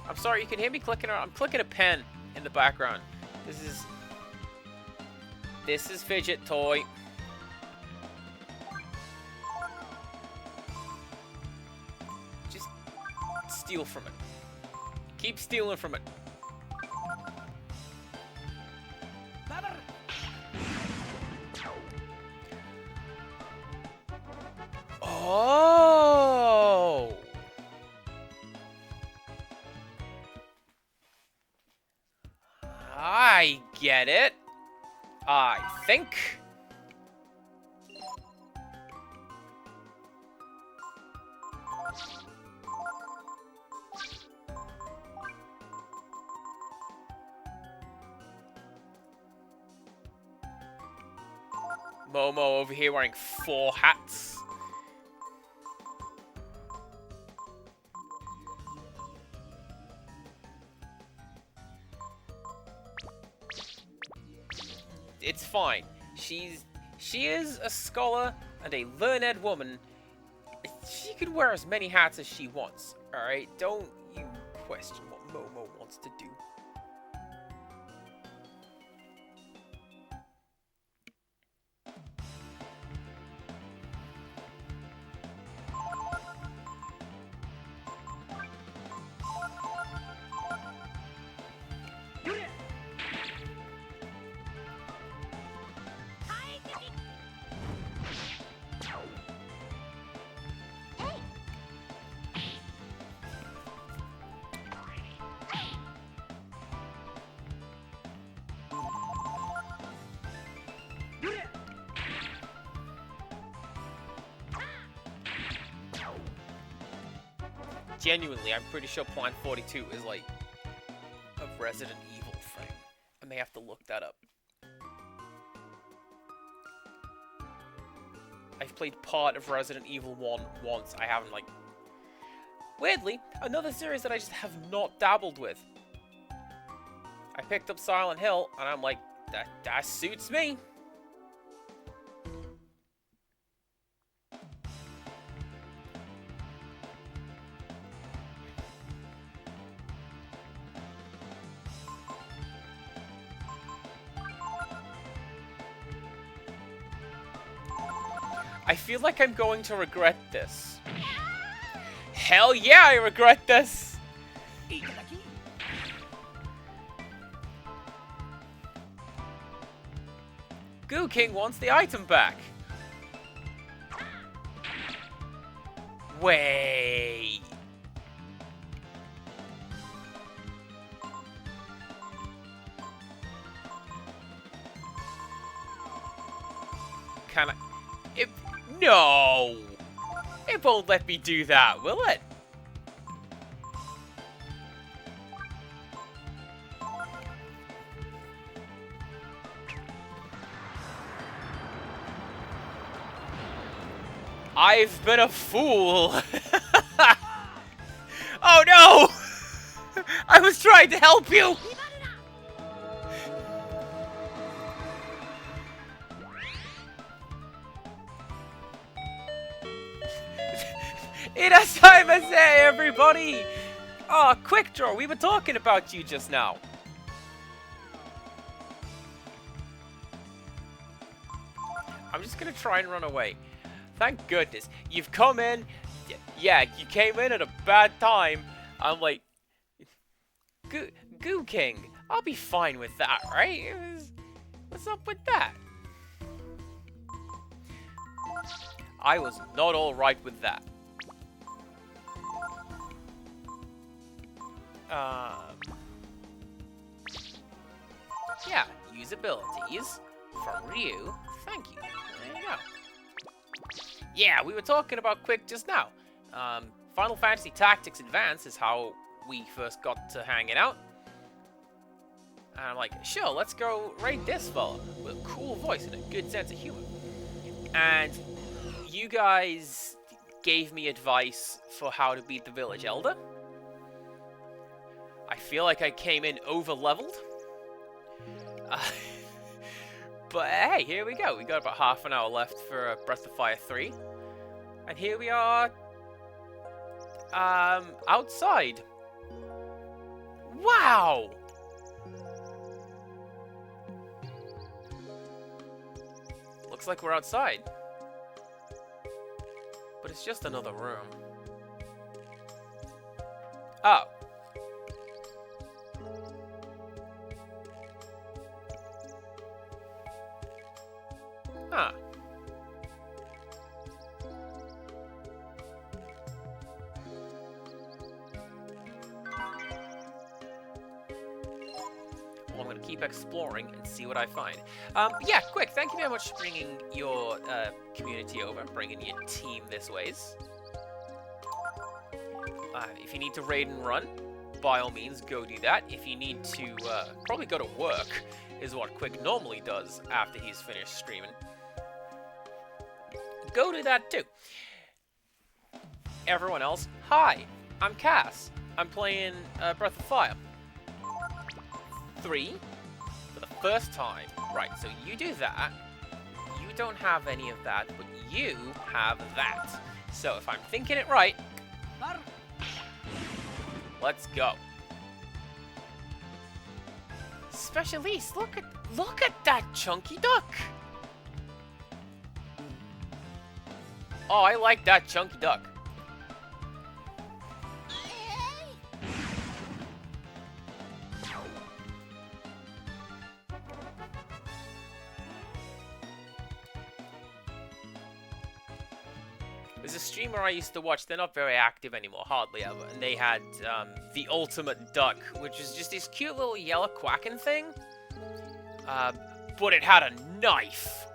I'm sorry, you can hear me clicking around. I'm clicking a pen in the background. This is Fidget Toy. Just steal from it. Keep stealing from it. Oh! I get it. I think. Momo over here wearing 4 hats. It's fine. She is a scholar and a learned woman. She can wear as many hats as she wants. Alright? Don't you question what Momo wants to do. Genuinely, I'm pretty sure Plan 42 is like a Resident Evil thing. I may have to look that up. I've played part of Resident Evil 1 once. I haven't, like... Weirdly, another series that I just have not dabbled with. I picked up Silent Hill, and I'm like, that suits me. I feel like I'm going to regret this. Hell yeah, I regret this! Goo King wants the item back. Wait. Can I... No! It won't let me do that, will it? I've been a fool! Oh no! I was trying to help you! It's time to say, everybody! Oh, quick draw, we were talking about you just now. I'm just gonna try and run away. Thank goodness. You've come in. Yeah, you came in at a bad time. I'm like, Goo King, I'll be fine with that, right? What's up with that? I was not alright with that. Yeah, use abilities from Ryu. Thank you. There you go. Yeah, we were talking about Quick just now. Final Fantasy Tactics Advance is how we first got to hanging out. And I'm like, sure, let's go raid this fella with a cool voice and a good sense of humor. And you guys gave me advice for how to beat the Village Elder. I feel like I came in over-leveled. But hey, here we go. We got about half an hour left for Breath of Fire 3. And here we are, outside. Wow! Looks like we're outside. But it's just another room. Oh. Huh. Well, I'm going to keep exploring and see what I find. Yeah, Quick, thank you very much for bringing your community over, bringing your team this ways. If you need to raid and run, by all means, go do that. If you need to probably go to work, is what Quick normally does after he's finished streaming. Go do that too. Everyone else, hi, I'm Cass. I'm playing Breath of Fire 3 for the first time. Right, so you do that. You don't have any of that, but you have that. So if I'm thinking it right, let's go. Specialiste, look at that chunky duck. Oh, I like that chunky duck. There's a streamer I used to watch. They're not very active anymore, hardly ever. And they had the ultimate duck, which is just this cute little yellow quacking thing. But it had a knife.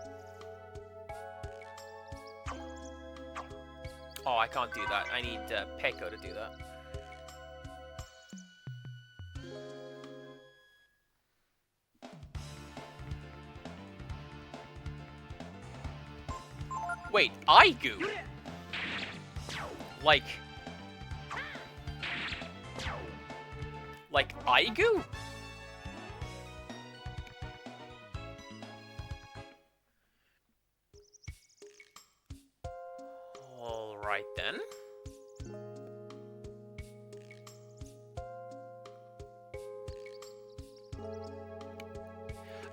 Oh, I can't do that. I need Peko to do that. Wait, I goo? Like, Like Aigu? Alright then.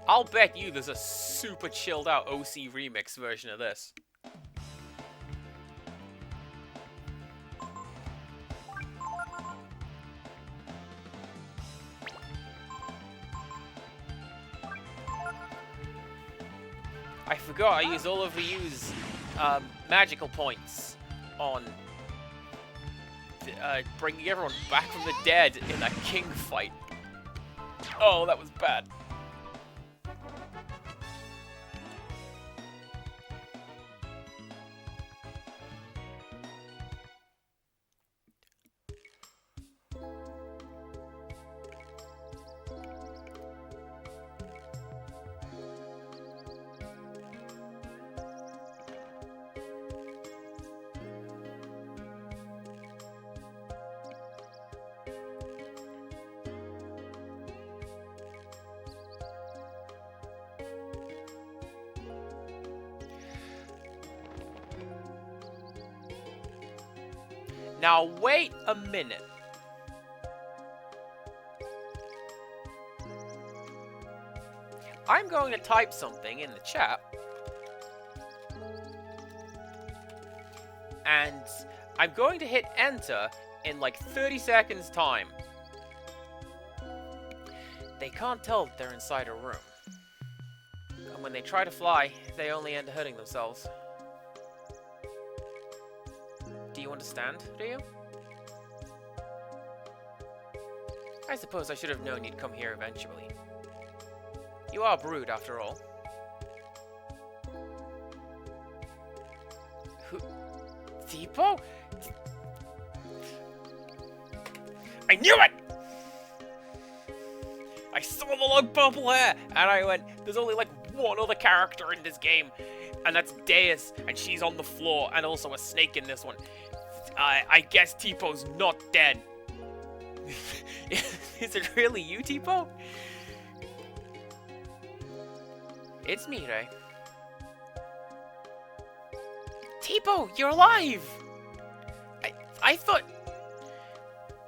I'll bet you there's a super chilled out OC remix version of this. I forgot I used all of Ryu's magical points on bringing everyone back from the dead in that king fight. Oh, that was bad. Now wait a minute. I'm going to type something in the chat. And I'm going to hit enter in like 30 seconds time. They can't tell that they're inside a room. And when they try to fly, they only end up hurting themselves. Do you understand, Ryu? I suppose I should have known you'd come here eventually. You are Brood, after all. Who? Tipo? I knew it! I saw the long purple hair, and I went, there's only like one other character in this game, and that's Deus, and she's on the floor, and also a snake in this one. I guess Tipo's not dead. Is it really you, Tipo? It's me, Ray. Tipo, you're alive! I thought...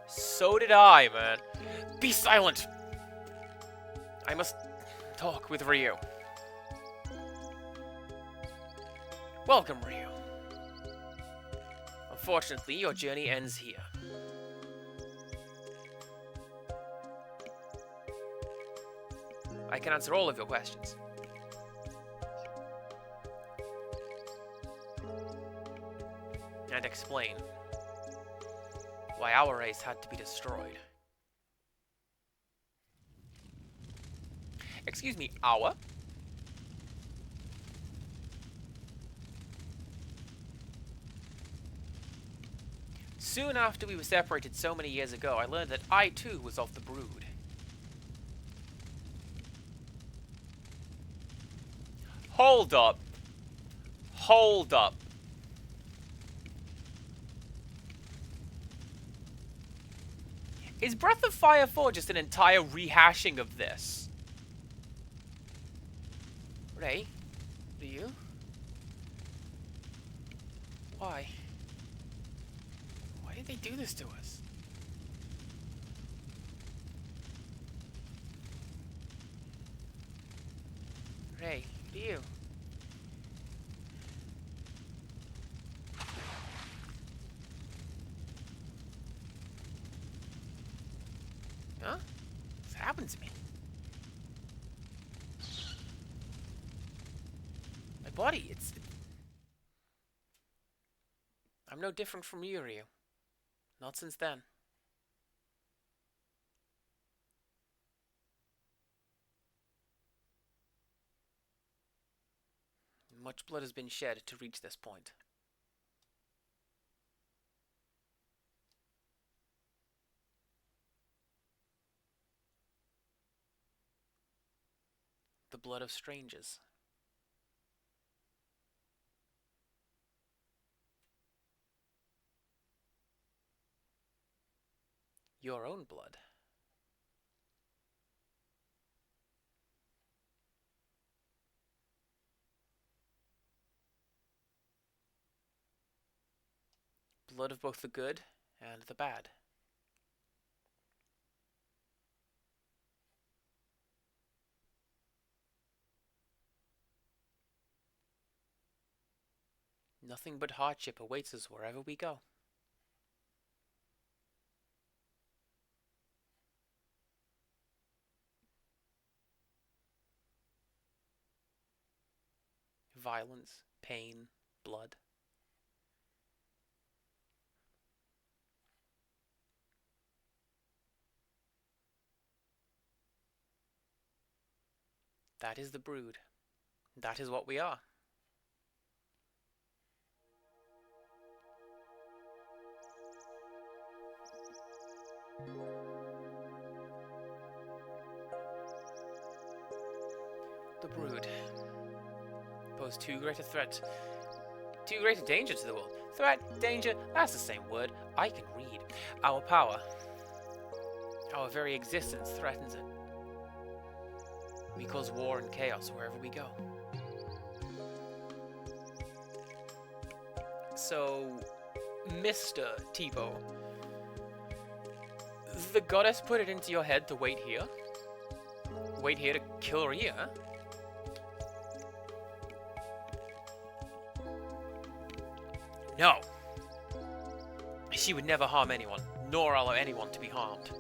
So did I, man. Be silent! I must talk with Ryu. Welcome, Ryu. Unfortunately, your journey ends here. I can answer all of your questions. And explain why our race had to be destroyed. Excuse me, our? Soon after we were separated so many years ago, I learned that I too was of the Brood. Hold up. Hold up. Is Breath of Fire 4 just an entire rehashing of this? Ray? Do you? Why? Why did they do this to us? Ray, do you? Huh? What's happened to me? My body, it's... I'm no different from you, Ryu. Not since then. Much blood has been shed to reach this point. The blood of strangers. Your own blood. blood of both the good and the bad. Nothing but hardship awaits us wherever we go. Violence, pain, blood. That is the brood. That is what we are. The brood pose too great a threat, too great a danger to the world. Threat, danger, that's the same word. I can read. Our power, our very existence threatens it. We cause war and chaos wherever we go. So, Mr. Tipo, the goddess put it into your head to wait here? Wait here to kill Rhea? No. She would never harm anyone, nor allow anyone to be harmed.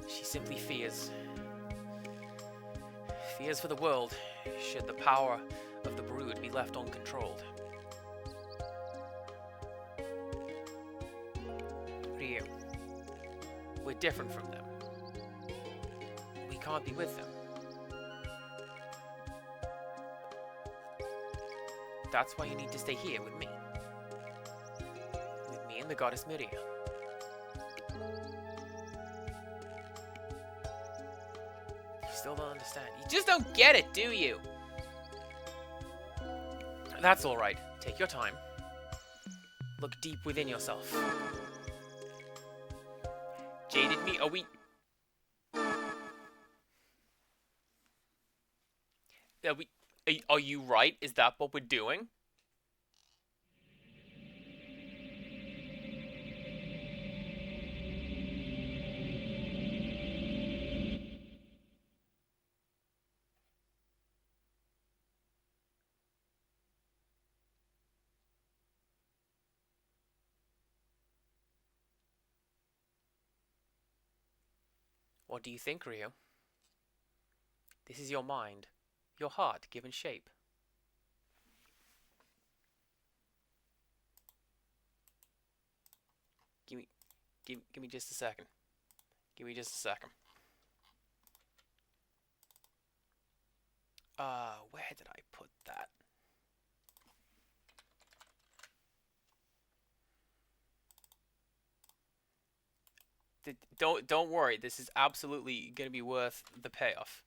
She simply fears. Fears for the world, should the power of the brood be left uncontrolled. Ryu, we're different from them. We can't be with them. That's why you need to stay here with me. With me and the goddess Miria. You still don't understand. You just don't get it, do you? That's alright. Take your time. Look deep within yourself. Jaded me? Are we... Are you right? Is that what we're doing? What do you think, Ryo? This is your mind, your heart given shape. Give me just a second. Give me just a second. Where did I put that? Don't worry. This is absolutely going to be worth the payoff.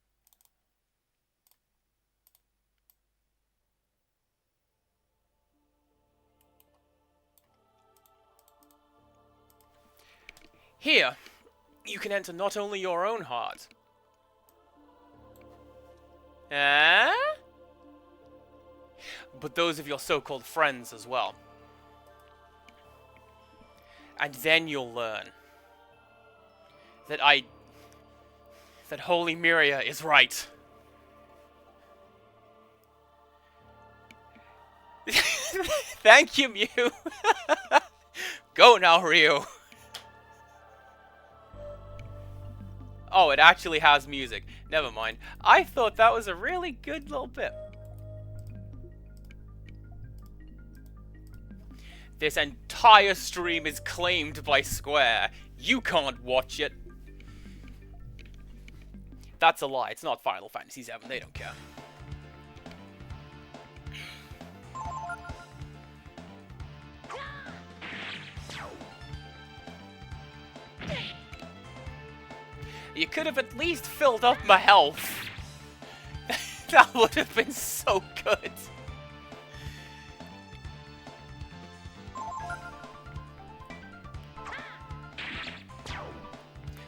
Here, you can enter not only your own heart. But those of your so-called friends as well. And then you'll learn that Holy Miria is right. Thank you, Mew. Go now, Ryu. Oh, it actually has music. Never mind. I thought that was a really good little bit. This entire stream is claimed by Square. You can't watch it. That's a lie. It's not Final Fantasy VII. They don't care. You could have at least filled up my health. That would have been so good.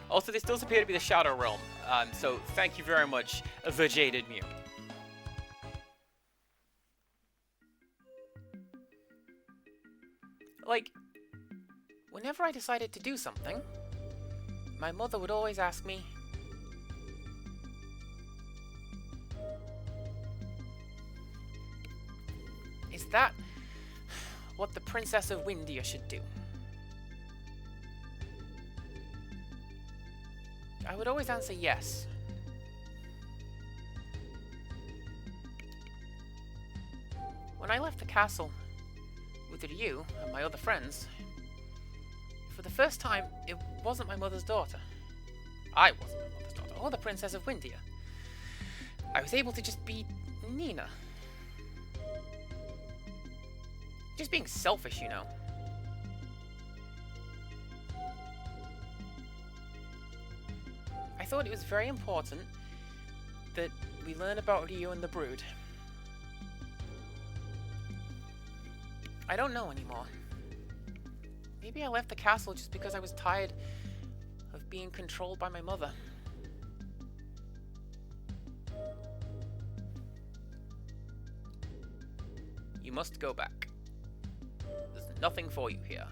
Also, this does appear to be the Shadow Realm. So thank you very much, the Jaded Mew. Like, whenever I decided to do something, my mother would always ask me, "Is that what the Princess of Windia should do?" I would always answer yes. When I left the castle with you and my other friends, for the first time, it wasn't my mother's daughter. I wasn't my mother's daughter, or the Princess of Windia. I was able to just be Nina. Just being selfish, you know. I thought it was very important that we learn about you and the Brood. I don't know anymore. Maybe I left the castle just because I was tired of being controlled by my mother. You must go back. There's nothing for you here.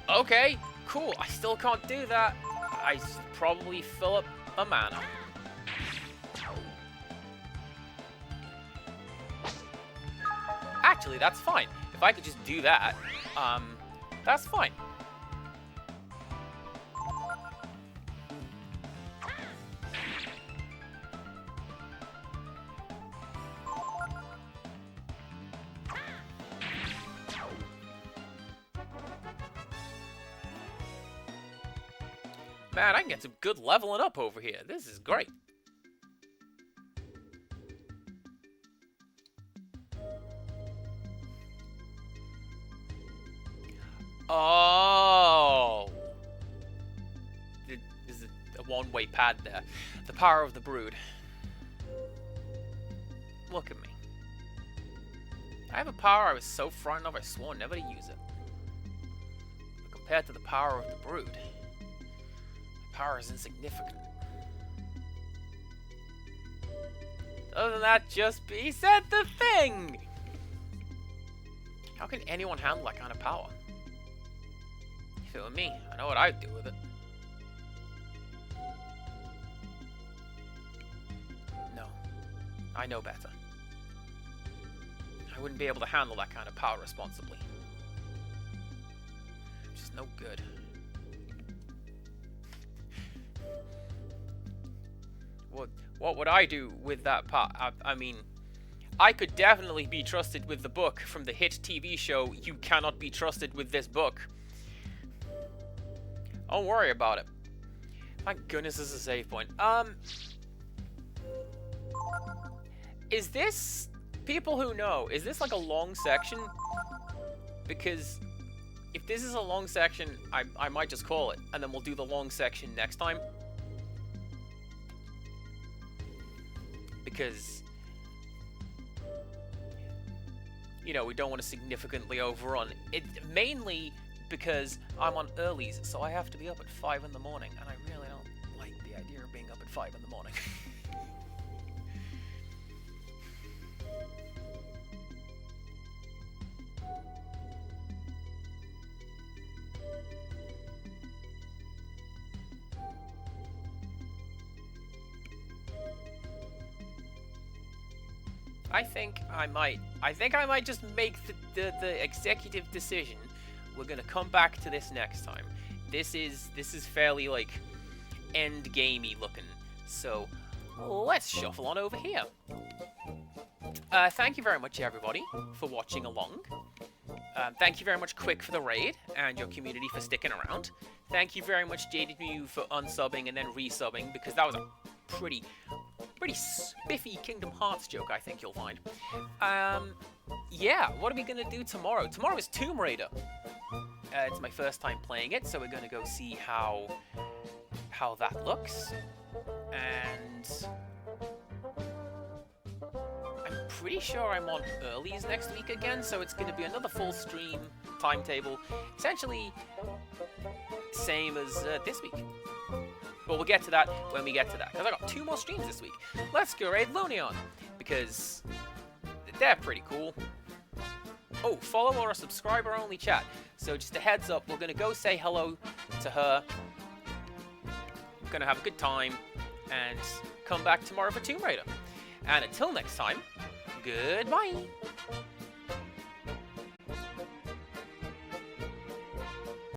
Okay, cool. I still can't do that. I probably fill up a mana. Actually, that's fine. If I could just do that, that's fine. Man, I can get some good leveling up over here. This is great. Oh! There's a one-way pad there. The power of the Brood. Look at me. I have a power I was so frightened of I swore never to use it. But compared to the power of the Brood, power is insignificant. Other than that, just be said the thing! How can anyone handle that kind of power? If it were me, I know what I'd do with it. No. I know better. I wouldn't be able to handle that kind of power responsibly. I'm just no good. What would I do with that part? I mean, I could definitely be trusted with the book from the hit TV show You Cannot Be Trusted with This Book. Don't worry about it. Thank goodness this is a save point. Is this, people who know, is this like a long section? Because if this is a long section, I might just call it, and then we'll do the long section next time. Because, you know, we don't want to significantly overrun it, mainly because I'm on earlies, so I have to be up at 5 in the morning, and I really don't like the idea of being up at 5 in the morning. I think I might just make the executive decision. We're gonna come back to this next time. This is fairly like end gamey looking. So let's shuffle on over here. Thank you very much everybody for watching along. Thank you very much Quick for the raid and your community for sticking around. Thank you very much JDMU for unsubbing and then resubbing, because that was a pretty spiffy Kingdom Hearts joke, I think you'll find. Yeah, what are we gonna do tomorrow? Tomorrow is Tomb Raider. It's my first time playing it, so we're gonna go see how that looks. And pretty sure I'm on earlies next week again, so it's going to be another full stream timetable. Essentially, same as this week. But we'll get to that when we get to that, because I got 2 more streams this week. Let's go raid Lonion, because they're pretty cool. Oh, follow or a subscriber-only chat. So just a heads up, we're going to go say hello to her. We're going to have a good time, and come back tomorrow for Tomb Raider. And until next time, goodbye!